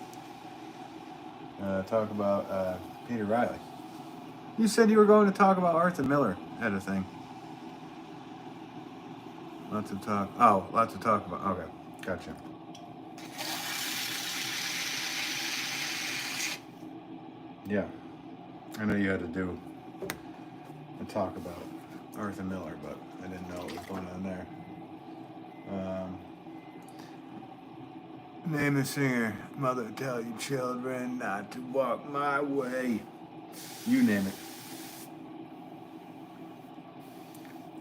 talk about Peter Riley. You said you were going to talk about Arthur Miller at a thing. Lots of talk. Oh, lots to talk about. Okay, gotcha. Yeah, I know you had to do a talk about Arthur Miller, but I didn't know what was going on there. Name the singer. Mother, tell your children not to walk my way. You name it.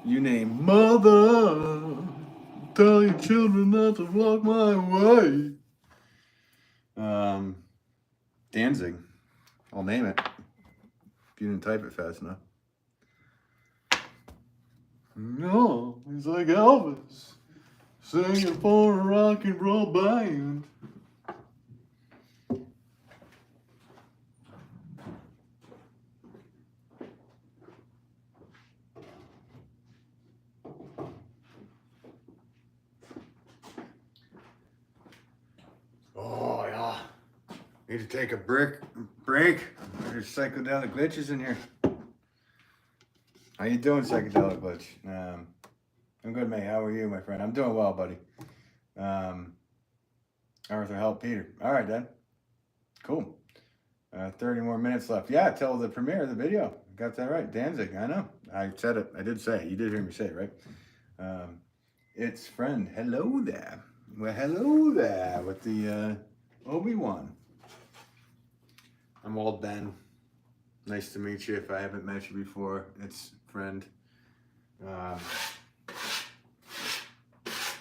You name Mother, tell your children not to walk my way. Danzig. I'll name it. If you didn't type it fast enough. No, he's like Elvis, singing for a rock and roll band. Oh yeah, need to take a break. There's psychedelic glitches in here. How you doing, psychedelic glitch? I'm good, mate. How are you, my friend? I'm doing well, buddy. Arthur help Peter. All right, then. Cool. 30 more minutes left. Yeah, till the premiere of the video. Got that right. Danzig, I know. I said it. I did say it. You did hear me say it, right? It's friend. Hello there. Well, hello there with the Obi-Wan. I'm old Ben. Nice to meet you if I haven't met you before. It's friend. I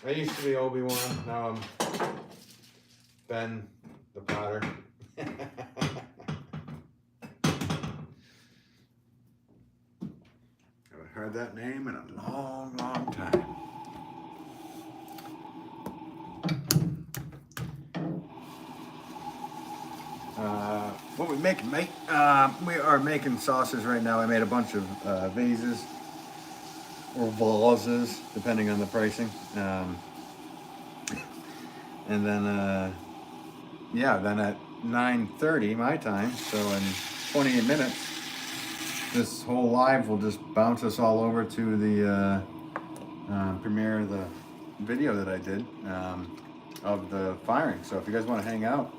used to be Obi-Wan. Now I'm Ben the Potter. Haven't heard that name in a long, long time. What we making, mate? We are making sauces right now. I made a bunch of vases or vases, depending on the pricing. And then, yeah, then at 9:30 my time, so in 28 minutes, this whole live will just bounce us all over to the premiere of the video that I did of the firing. So if you guys want to hang out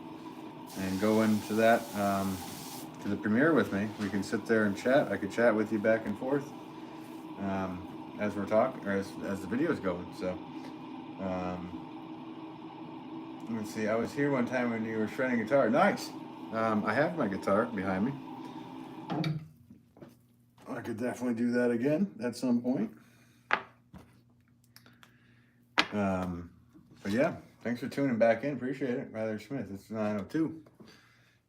and go into that to the premiere with me, we can sit there and chat. I could chat with you back and forth as we're talking, or as the video is going. So let's see. I was here one time when you were shredding guitar. Nice. I have my guitar behind me. I could definitely do that again at some point. But yeah, thanks for tuning back in. Appreciate it. Ryder Smith, it's 9:02.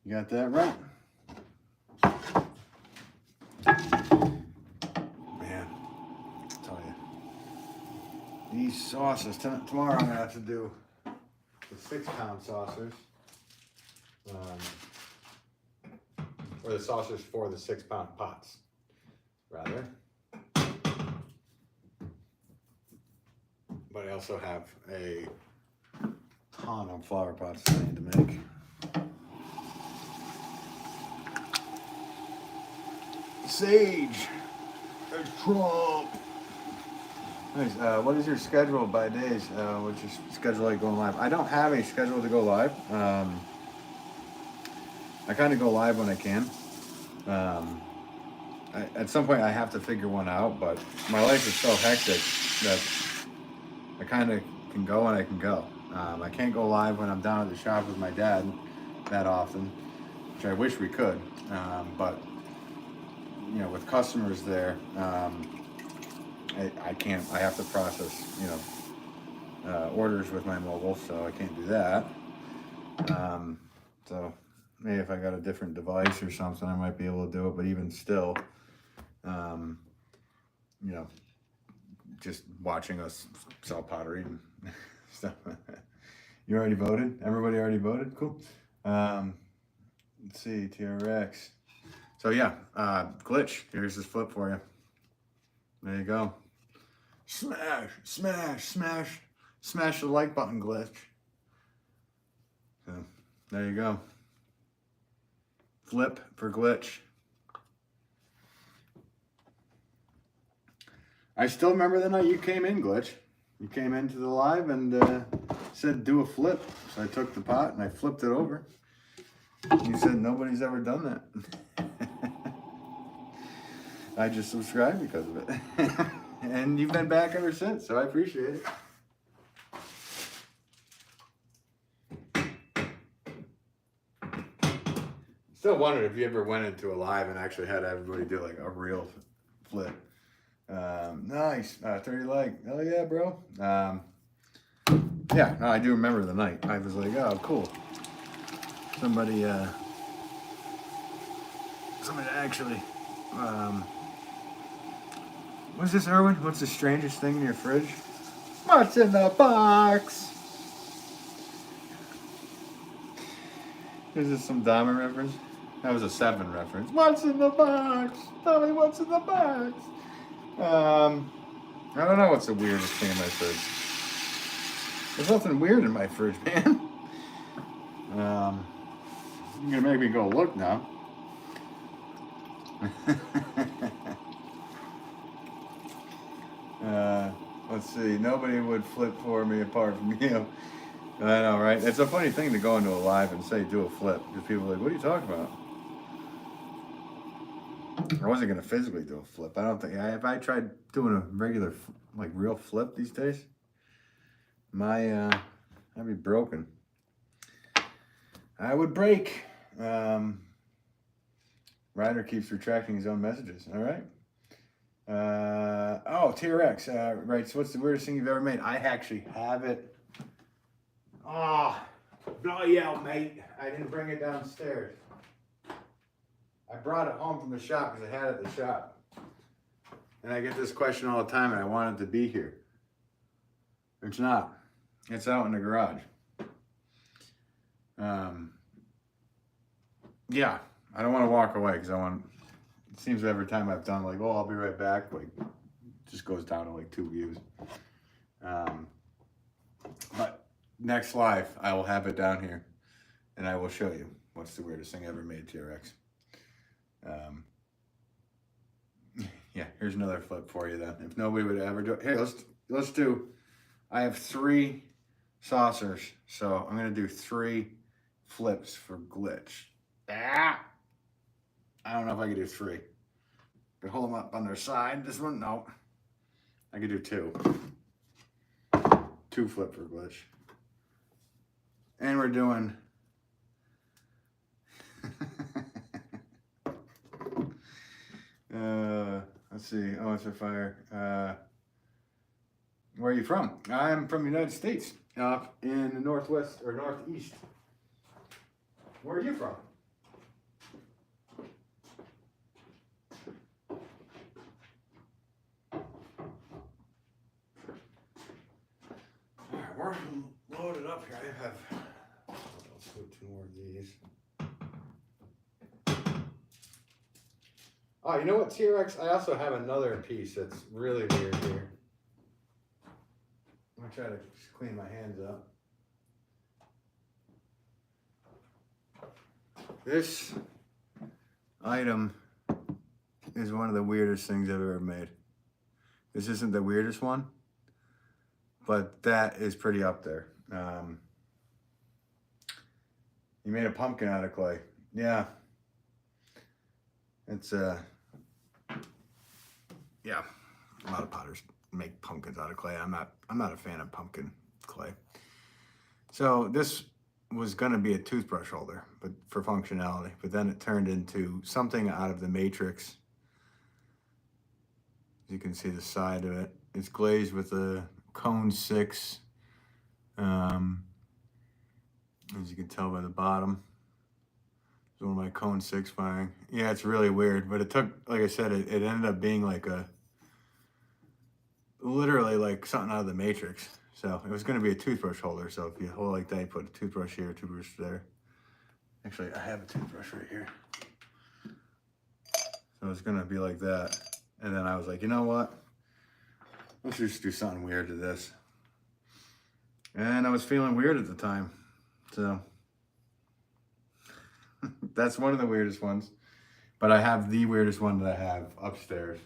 You got that right. Man, I'll tell you. These sauces, tomorrow I'm going to have to do the 6-pound saucers. Or the saucers for the 6-pound pots, rather. But I also have a ton of flower pots I need to make. Sage, there's Trump. Nice. What is your schedule by days? What's your schedule like going live? I don't have a schedule to go live. I kind of go live when I can. At some point I have to figure one out, but my life is so hectic that I kind of can go and I can go. I can't go live when I'm down at the shop with my dad that often, which I wish we could. But you know, with customers there, I can't. I have to process, orders with my mobile, so I can't do that. So maybe if I got a different device or something, I might be able to do it. But even still, um, you know, just watching us sell pottery and stuff. You already voted? Everybody already voted? Cool. Let's see, TRX. So yeah, glitch. Here's this flip for you. There you go. Smash, smash, smash, smash the like button, glitch. So there you go. Flip for glitch. I still remember the night you came in, glitch. You came into the live and said do a flip. So I took the pot and I flipped it over. You said nobody's ever done that. I just subscribed because of it. And you've been back ever since, so I appreciate it. Still wondered if you ever went into a live and actually had everybody do like a real flip. Nice. 30 like. Oh yeah, bro. Yeah, no, I do remember the night. I was like, oh, cool. Somebody actually, what's this, Erwin? What's the strangest thing in your fridge? What's in the box? Is this some Dahmer reference? That was a 7 reference. What's in the box? Tell me what's in the box. I don't know what's the weirdest thing in my fridge. There's nothing weird in my fridge, man. You're gonna make me go look now. Let's see. Nobody would flip for me apart from you. I know, right? It's a funny thing to go into a live and say do a flip, because people are like, what are you talking about? I wasn't gonna physically do a flip. I don't think. If I tried doing a regular, like real flip these days, I'd be broken. I would break. Ryder keeps retracting his own messages. All right. TRX. Right. So what's the weirdest thing you've ever made? I actually have it. Oh, bloody hell, mate. I didn't bring it downstairs. I brought it home from the shop because I had it at the shop. And I get this question all the time and I want it to be here. It's not. It's out in the garage. Yeah, I don't want to walk away because it seems every time I've done like, oh, I'll be right back, like, it just goes down to like 2 views. But next live, I will have it down here and I will show you what's the weirdest thing I ever made, TRX. Yeah, here's another flip for you then. If nobody would ever do it. Hey, let's do, I have 3 saucers, so I'm gonna do 3 flips for glitch. I don't know if I could do 3. Could hold them up on their side. This one, no. I could do 2. 2 flip for glitch. And we're doing let's see. Oh, it's a fire. Where are you from? I'm from the United States, up in the northwest or northeast. Where are you from? All right, we're loaded up here. I have. Let's do 2 more of these. Oh, you know what, TRX? I also have another piece that's really weird here. I'm gonna try to clean my hands up. This item is one of the weirdest things I've ever made. This isn't the weirdest one, but that is pretty up there. You made a pumpkin out of clay. Yeah. It's yeah, a lot of potters make pumpkins out of clay. I'm not a fan of pumpkin clay. So this was gonna be a toothbrush holder, but for functionality, but then it turned into something out of the Matrix As you can see the side of it. It's glazed with a cone 6. As you can tell by the bottom. It's one of my cone 6 firing. Yeah, it's really weird, but it took, like I said, it ended up being like literally like something out of the Matrix. So it was going to be a toothbrush holder. So if you hold like that, you put a toothbrush here, a toothbrush there. Actually, I have a toothbrush right here. So it's going to be like that. And then I was like, you know what? Let's just do something weird to this. And I was feeling weird at the time. So that's one of the weirdest ones. But I have the weirdest one that I have upstairs.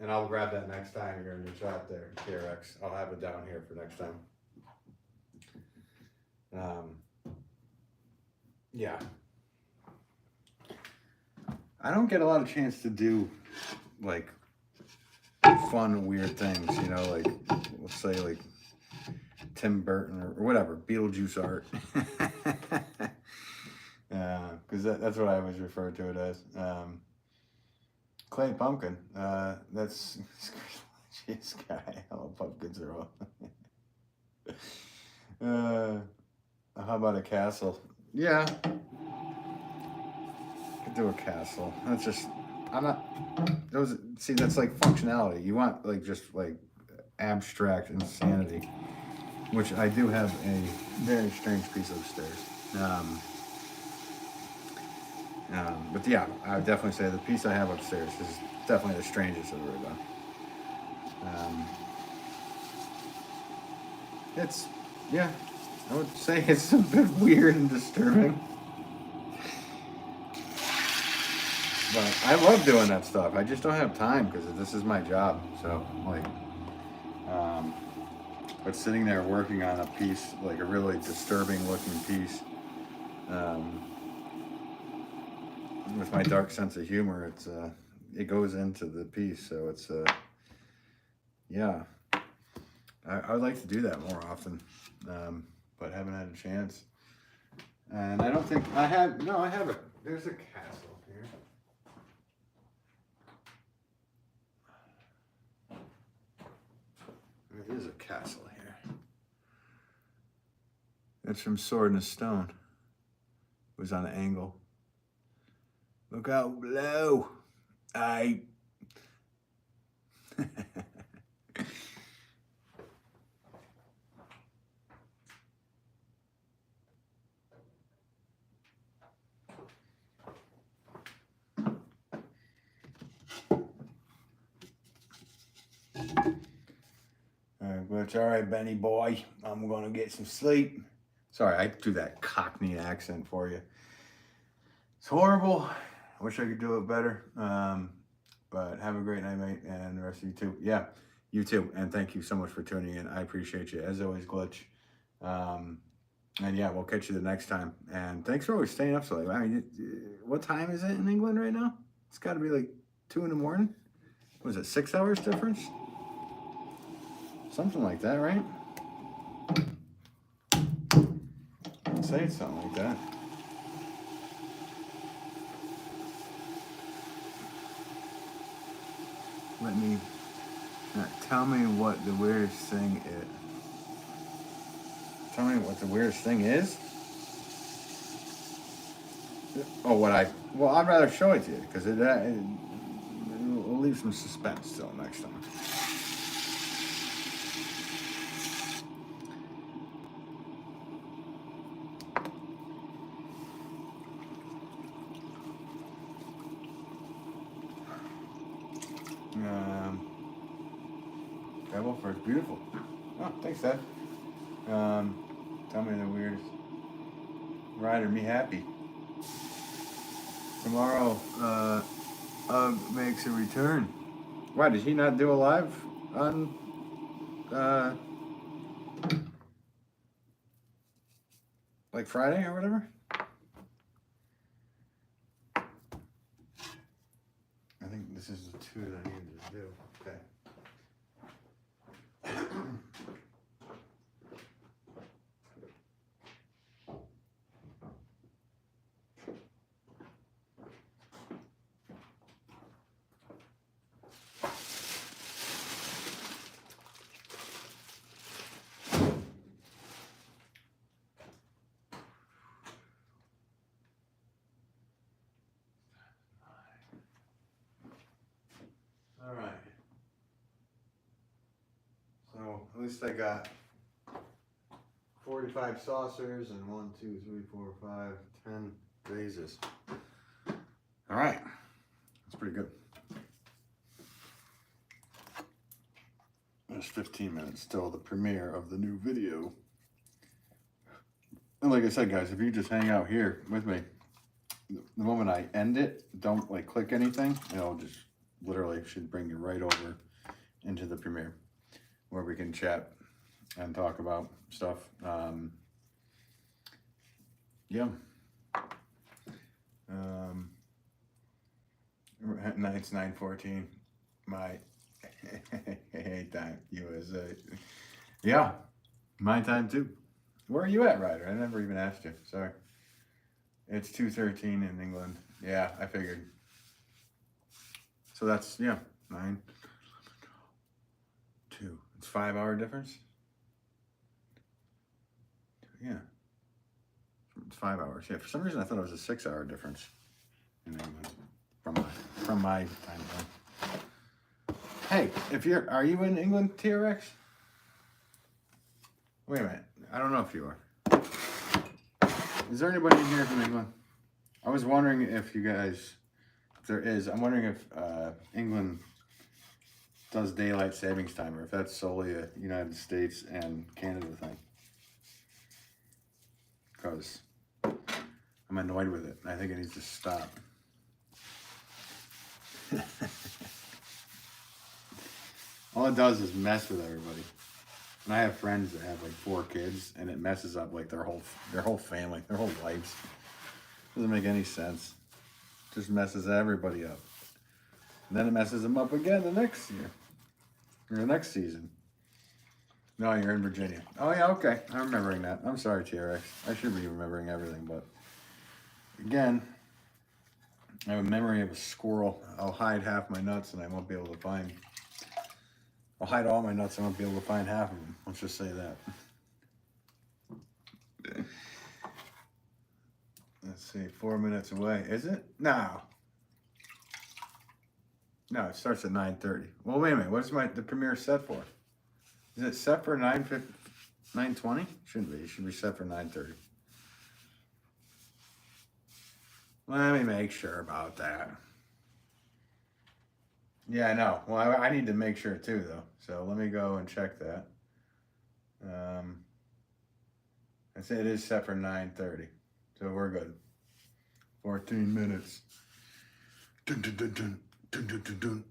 And I'll grab that next time you're in your shot there, TRX. I'll have it down here for next time. Yeah. I don't get a lot of chance to do like fun, weird things, you know, like let's say like Tim Burton or whatever, Beetlejuice art. Because that's what I always refer to it as. Clay pumpkin. That's jeez, guy. All pumpkins are all. How about a castle? Yeah, could do a castle. That's just. I'm not. Those see. That's like functionality. You want like just like abstract insanity, which I do have a very strange piece upstairs. But yeah, I would definitely say the piece I have upstairs is definitely the strangest I've ever done. It's, yeah, I would say it's a bit weird and disturbing. But I love doing that stuff. I just don't have time because this is my job. So, like, but sitting there working on a piece, like a really disturbing looking piece, with my dark sense of humor, it goes into the piece. So it's, yeah, I would like to do that more often, but haven't had a chance. And I don't think I have. No, I have there's a castle here. There is a castle here. It's from Sword in the Stone. It was on an angle. Look out below. But it's all right, Benny boy. I'm gonna get some sleep. Sorry, I do that Cockney accent for you. It's horrible. I wish I could do it better. But have a great night, mate, and the rest of you too. Yeah, you too. And thank you so much for tuning in. I appreciate you. As always, Glitch. And yeah, we'll catch you the next time. And thanks for always staying up so late. I mean, what time is it in England right now? It's got to be like 2 in the morning. What is it, 6 hours difference? Something like that, right? I'd say it's something like that. Let me tell me what the weirdest thing is. Tell me what the weirdest thing is? Oh, well, I'd rather show it to you because it'll leave some suspense till next time. Wolff is beautiful. Oh, thanks, Dad. Tell me the weirdest. Ryder, me happy. Tomorrow, makes a return. Why did he not do a live on? Like Friday or whatever? I think this is the 2 that I needed to do. Okay. least I got 45 saucers and 1, 2, 3, 4, 5, 10 vases. All right, that's pretty good. There's 15 minutes till the premiere of the new video. And like I said, guys, if you just hang out here with me, the moment I end it, don't like click anything. It'll just literally should bring you right over into the premiere where we can chat and talk about stuff. Yeah. It's 9:14. My hey time USA. Yeah, my time too. Where are you at, Ryder? I never even asked you. Sorry. It's 2:13 in England. Yeah, I figured. So that's 9, 2. It's 5-hour difference. Yeah, it's 5 hours. Yeah, for some reason I thought it was a 6-hour difference in England from my time zone. Hey, are you in England, TRX? Wait a minute, I don't know if you are. Is there anybody in here from England? I was wondering if you guys, if there is, I'm wondering if England does daylight savings time or if that's solely a United States and Canada thing. Because I'm annoyed with it. I think it needs to stop. All it does is mess with everybody. And I have friends that have like 4 kids, and it messes up like their whole family, their whole lives. Doesn't make any sense. Just messes everybody up. And then it messes them up again the next year, or the next season. No, you're in Virginia. Oh yeah, okay. I'm remembering that. I'm sorry, TRX. I should be remembering everything, but again, I have a memory of a squirrel. I'll hide half my nuts, and I won't be able to find. I'll hide all my nuts, and I won't be able to find half of them. Let's just say that. Let's see, 4 minutes away. Is it? No. No, it starts at 9:30. Well, wait a minute. What's the premiere set for? Is it set for 9:20? Shouldn't be. It should be set for 9:30. Let me make sure about that. Yeah, I know. Well, I need to make sure too, though. So let me go and check that. I say it is set for 9:30. So we're good. 14 minutes. Dun, dun, dun, dun, dun, dun, dun,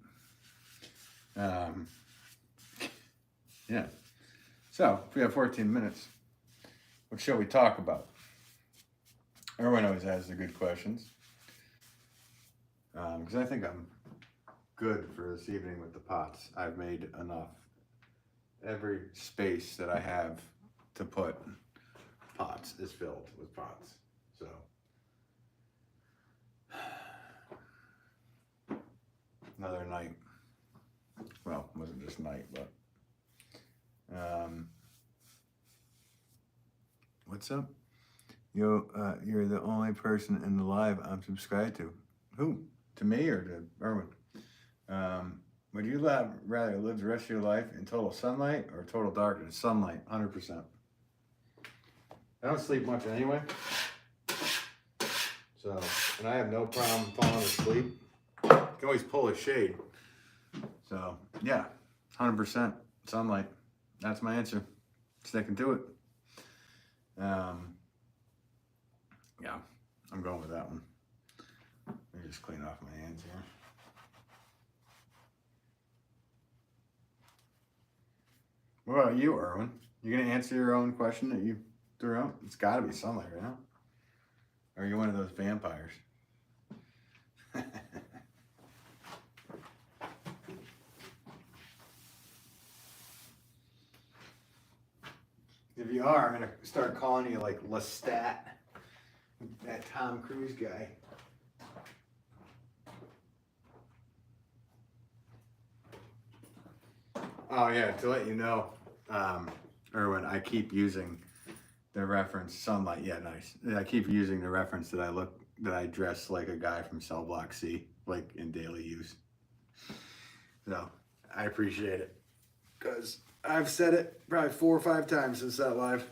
dun. Yeah. So if we have 14 minutes, what shall we talk about? Everyone always has the good questions. Because I think I'm good for this evening with the pots. I've made enough. Every space that I have to put pots is filled with pots. So another night. Well, it wasn't just night, but what's up? You're the only person in the live I'm subscribed to. Who? To me or to Erwin? Would you rather live the rest of your life in total sunlight or total darkness? Sunlight, 100%. I don't sleep much anyway. So, and I have no problem falling asleep. You can always pull a shade. So, yeah, 100% sunlight. That's my answer. Sticking to it. Yeah, I'm going with that one. Let me just clean off my hands here. What about you, Erwin? You gonna answer your own question that you threw out? It's gotta be sunlight, right now. Or are you one of those vampires? If you are, I'm gonna start calling you like Lestat, that Tom Cruise guy. Oh yeah, to let you know, Erwin, I keep using the reference sunlight. Yeah, nice. I keep using the reference that I dress like a guy from Cell Block C, like in daily use. So I appreciate it. because I've said it probably 4 or 5 times since that live.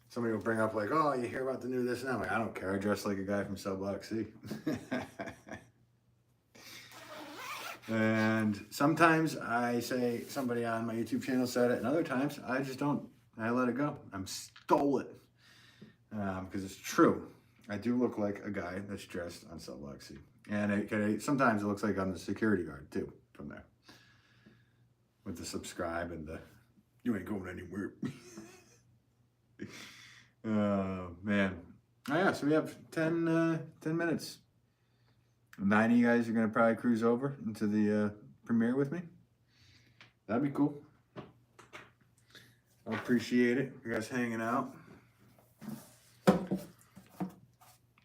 Somebody will bring up like, oh, you hear about the new this and that. I'm like, I don't care. I dress like a guy from Cell Block C. And sometimes I say somebody on my YouTube channel said it, and other times I just don't. I let it go. I'm stole it. Because it's true. I do look like a guy that's dressed on Cell Block C. And sometimes it looks like I'm the security guard too, from there. With the subscribe and the, you ain't going anywhere. Oh, man. Oh, yeah, so we have 10 minutes. 9 of you guys are going to probably cruise over into the premiere with me. That'd be cool. I appreciate it. You guys hanging out.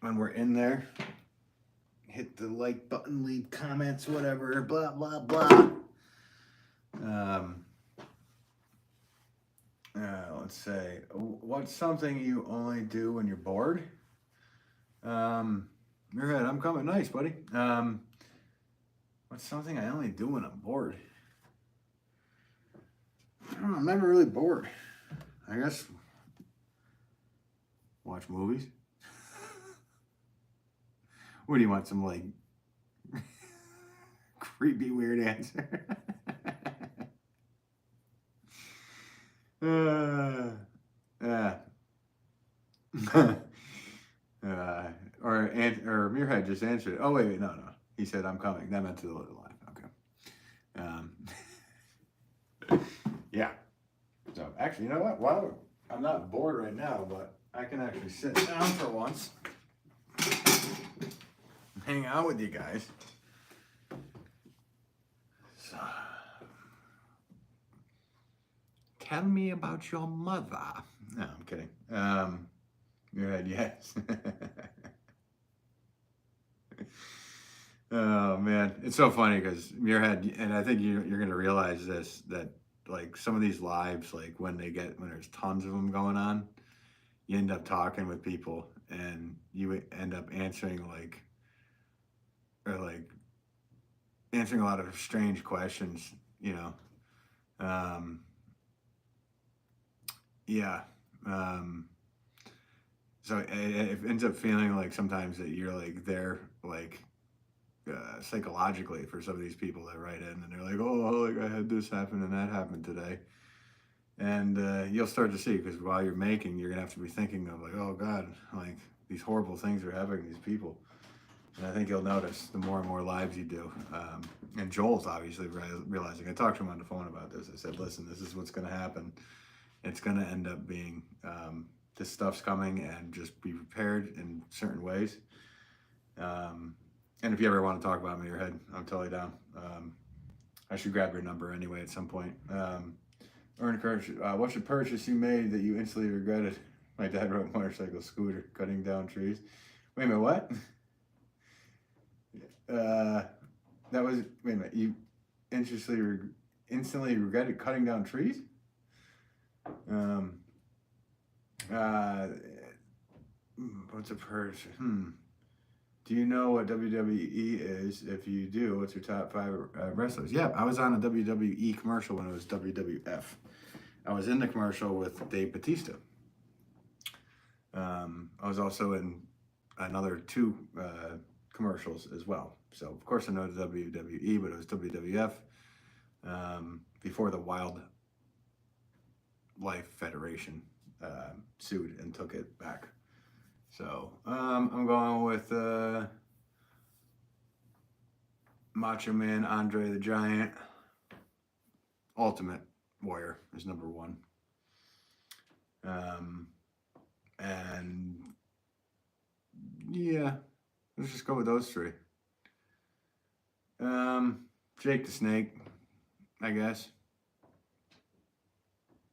When we're in there, hit the like button, leave comments, whatever, blah, blah, blah. Let's say, what's something you only do when you're bored? You're right, I'm coming. Nice, buddy. What's something I only do when I'm bored? I don't know, I'm never really bored. I guess watch movies. What do you want, some like creepy weird answer? Or Muirhead just answered it. Oh wait, no. He said I'm coming. That meant to the little line. Okay. Yeah. So actually, you know what? Well, I'm not bored right now, but I can actually sit down for once, hang out with you guys. So, tell me about your mother. No, I'm kidding. Muirhead, yes. Oh man, it's so funny because Muirhead, and I think you're gonna realize this, that like some of these lives, like when there's tons of them going on, you end up talking with people and you end up answering answering a lot of strange questions, you know. Yeah. So it ends up feeling like sometimes that you're like there, like psychologically for some of these people that write in, and they're like, oh, like I had this happen and that happened today. And you'll start to see, because while you're making, you're gonna have to be thinking of like, oh God, like these horrible things are happening to these people. And I think you'll notice the more and more lives you do. And Joel's obviously realizing, I talked to him on the phone about this. I said, listen, this is what's gonna happen. It's gonna end up being, this stuff's coming, and just be prepared in certain ways. And if you ever want to talk about me, your head, I'm totally down. I should grab your number anyway at some point. Earn courage. What's a purchase you made that you instantly regretted? My dad rode a motorcycle scooter, cutting down trees. Wait a minute, what? That was, wait a minute, you instantly regretted cutting down trees? What's a purchase? Do you know what WWE is? If you do, what's your top 5 wrestlers? Yeah, I was on a WWE commercial when it was WWF. I was in the commercial with Dave Bautista. I was also in another 2 commercials as well. So, of course, I know the WWE, but it was WWF before the Wildlife Federation sued and took it back. So, I'm going with Macho Man Andre the Giant. Ultimate Warrior is number 1. And yeah, let's just go with those 3. Jake the Snake, I guess.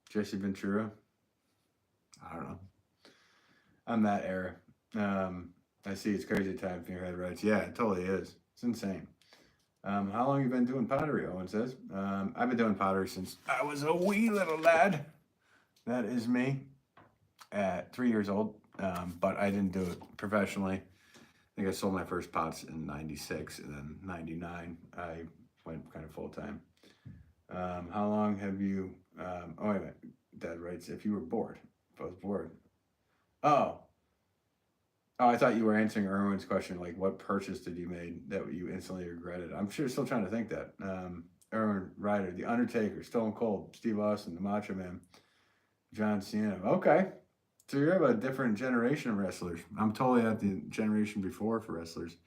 Jesse Ventura. I don't know. I'm that era. I see it's crazy time for your head writes. Yeah, it totally is. It's insane. How long have you been doing pottery? Owen says. I've been doing pottery since I was a wee little lad. That is me at 3 years old. But I didn't do it professionally. I think I sold my first pots in 96, and then 99 I went kind of full time. How long have you? Oh wait a minute. Dad writes, if you were bored. If I was bored. Oh, oh, I thought you were answering Erwin's question, like what purchase did you made that you instantly regretted? I'm sure still trying to think that. Erwin Ryder, The Undertaker, Stone Cold, Steve Austin, The Macho Man, John Cena. Okay. So you're of a different generation of wrestlers. I'm totally at the generation before for wrestlers.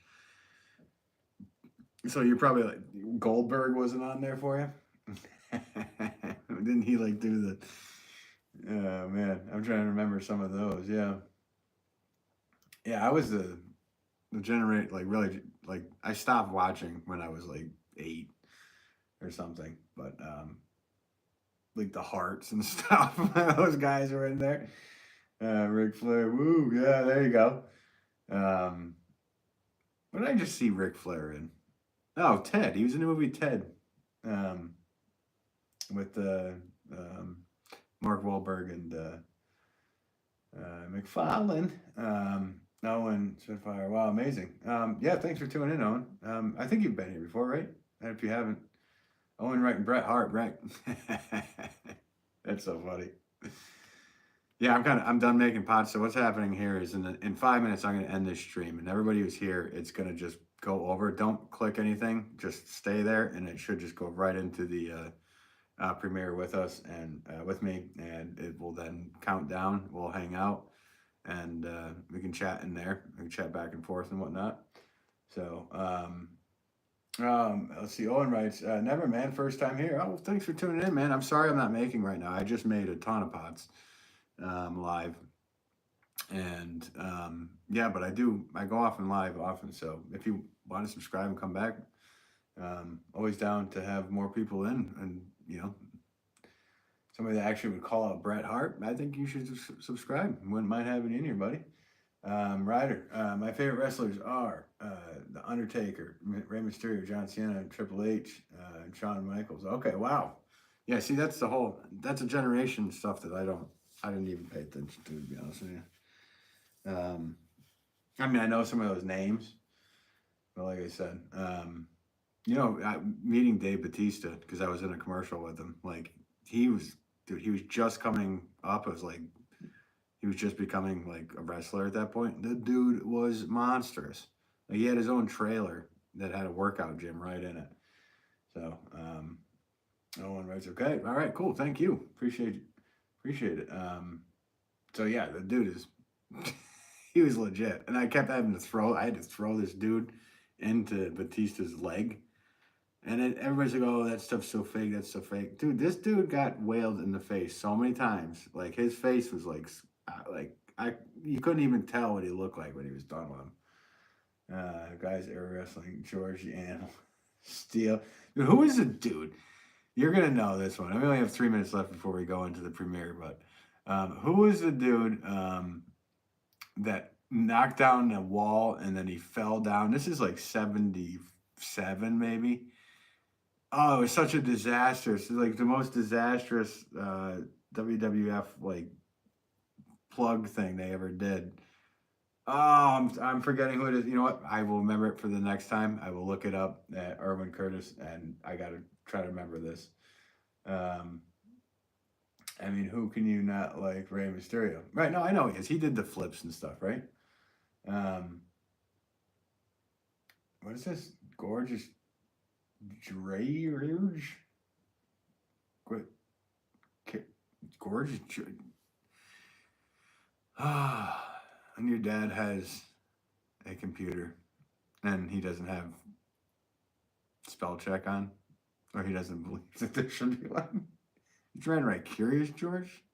So you're probably like Goldberg wasn't on there for you? Didn't he like do the oh man, I'm trying to remember some of those. Yeah. Yeah, I was the generate like really like I stopped watching when I was like 8 or something. But like the Hearts and stuff, those guys were in there. Ric Flair, woo, yeah, there you go. Um, what did I just see Ric Flair in? Oh, Ted. He was in the movie Ted, um, with Mark Wahlberg and McFarlane. Owen Spitfire. Wow, amazing. Yeah, thanks for tuning in, Owen. I think you've been here before, right? And if you haven't, Owen Wright and Bret Hart, right? That's so funny. Yeah, I'm done making pots. So what's happening here is in 5 minutes I'm gonna end this stream, and everybody who's here, it's gonna just go over. Don't click anything, just stay there, and it should just go right into the premiere with us and with me, and it will then count down. We'll hang out, and we can chat in there. We can chat back and forth and whatnot. So let's see. Owen writes, "Never, man. First time here. Oh, thanks for tuning in, man. I'm sorry I'm not making right now. I just made a ton of pots live, and yeah, but I go off and live often. So if you want to subscribe and come back, always down to have more people in, and somebody that actually would call out Bret Hart. I think you should subscribe. Wouldn't mind having you in here, buddy. Ryder, my favorite wrestlers are The Undertaker, Rey Mysterio, John Cena, Triple H, and Shawn Michaels. Okay, wow. Yeah, see, that's a generation stuff that I didn't even pay attention to be honest with you. I mean, I know some of those names, but like I said, meeting Dave Bautista, because I was in a commercial with him, like, he was just coming up. It was like, he was just becoming like a wrestler at that point. The dude was monstrous. Like, he had his own trailer that had a workout gym right in it. So, Owen writes, okay, all right, cool, thank you, appreciate it. So yeah, the dude is, he was legit, and I had to throw this dude into Batista's leg, and then everybody's like, oh, that stuff's so fake, dude. This dude got wailed in the face so many times. Like, his face was like you couldn't even tell what he looked like when he was done with him. Guys, air wrestling, George the Animal Steel. Dude, who is the dude? You're gonna know this one. I only have 3 minutes left before we go into the premiere, but who is the dude that knocked down the wall and then he fell down? This is like 77, maybe. Oh, it was such a disaster. It's like the most disastrous WWF like plug thing they ever did. Oh, I'm forgetting who it is. You know what? I will remember it for the next time. I will look it up at Irwin Curtis, and I got to try to remember this. I mean, who can you not like? Rey Mysterio. Right, no, I know he is. He did the flips and stuff, right? What is this? Gorgeous Drage? Gorgeous. And your dad has a computer and he doesn't have spell check on, or he doesn't believe that there should be one. You trying to write Curious George?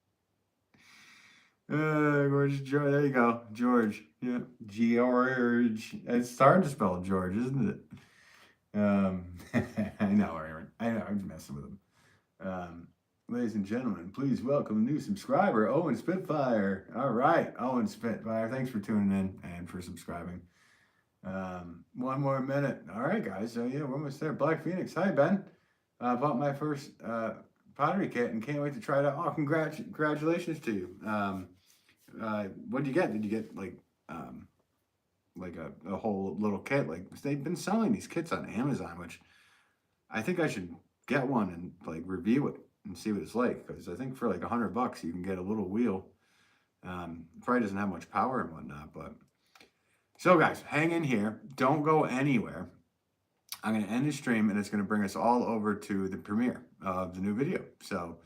Gorgeous George. There you go, George. Yeah, George. It's hard to spell George, isn't it? I know, Aaron. I know. I'm messing with him. Ladies and gentlemen, please welcome a new subscriber, Owen Spitfire. All right, Owen Spitfire. Thanks for tuning in and for subscribing. 1 more minute. All right, guys. So yeah, we're almost there. Black Phoenix. Hi, Ben. Bought my first pottery kit and can't wait to try it out. Oh, congratulations to you. What did you get? Did you get like a whole little kit? Like, they've been selling these kits on Amazon, which I think I should get one and like review it and see what it's like, because I think for like $100 you can get a little wheel. Probably doesn't have much power and whatnot, but so guys, hang in here. Don't go anywhere. I'm going to end the stream, and it's going to bring us all over to the premiere of the new video. So,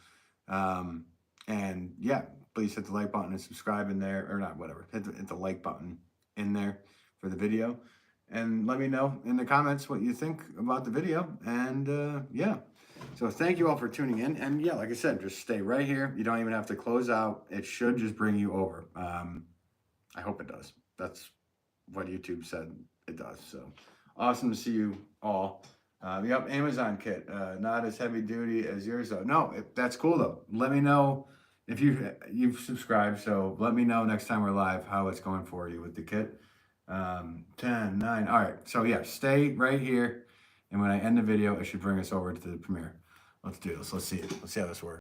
and yeah, please hit the like button and subscribe in there, or not, whatever. Hit the like button in there for the video, and let me know in the comments what you think about the video. And yeah, so thank you all for tuning in. And yeah, like I said, just stay right here. You don't even have to close out. It should just bring you over. I hope it does. That's what YouTube said it does. So awesome to see you all. Yep, Amazon kit, not as heavy duty as yours though. No, that's cool though. Let me know if you've subscribed. So let me know next time we're live how it's going for you with the kit. 10, 9. All right. So yeah, stay right here. And when I end the video, it should bring us over to the premiere. Let's do this. Let's see it. Let's see how this works.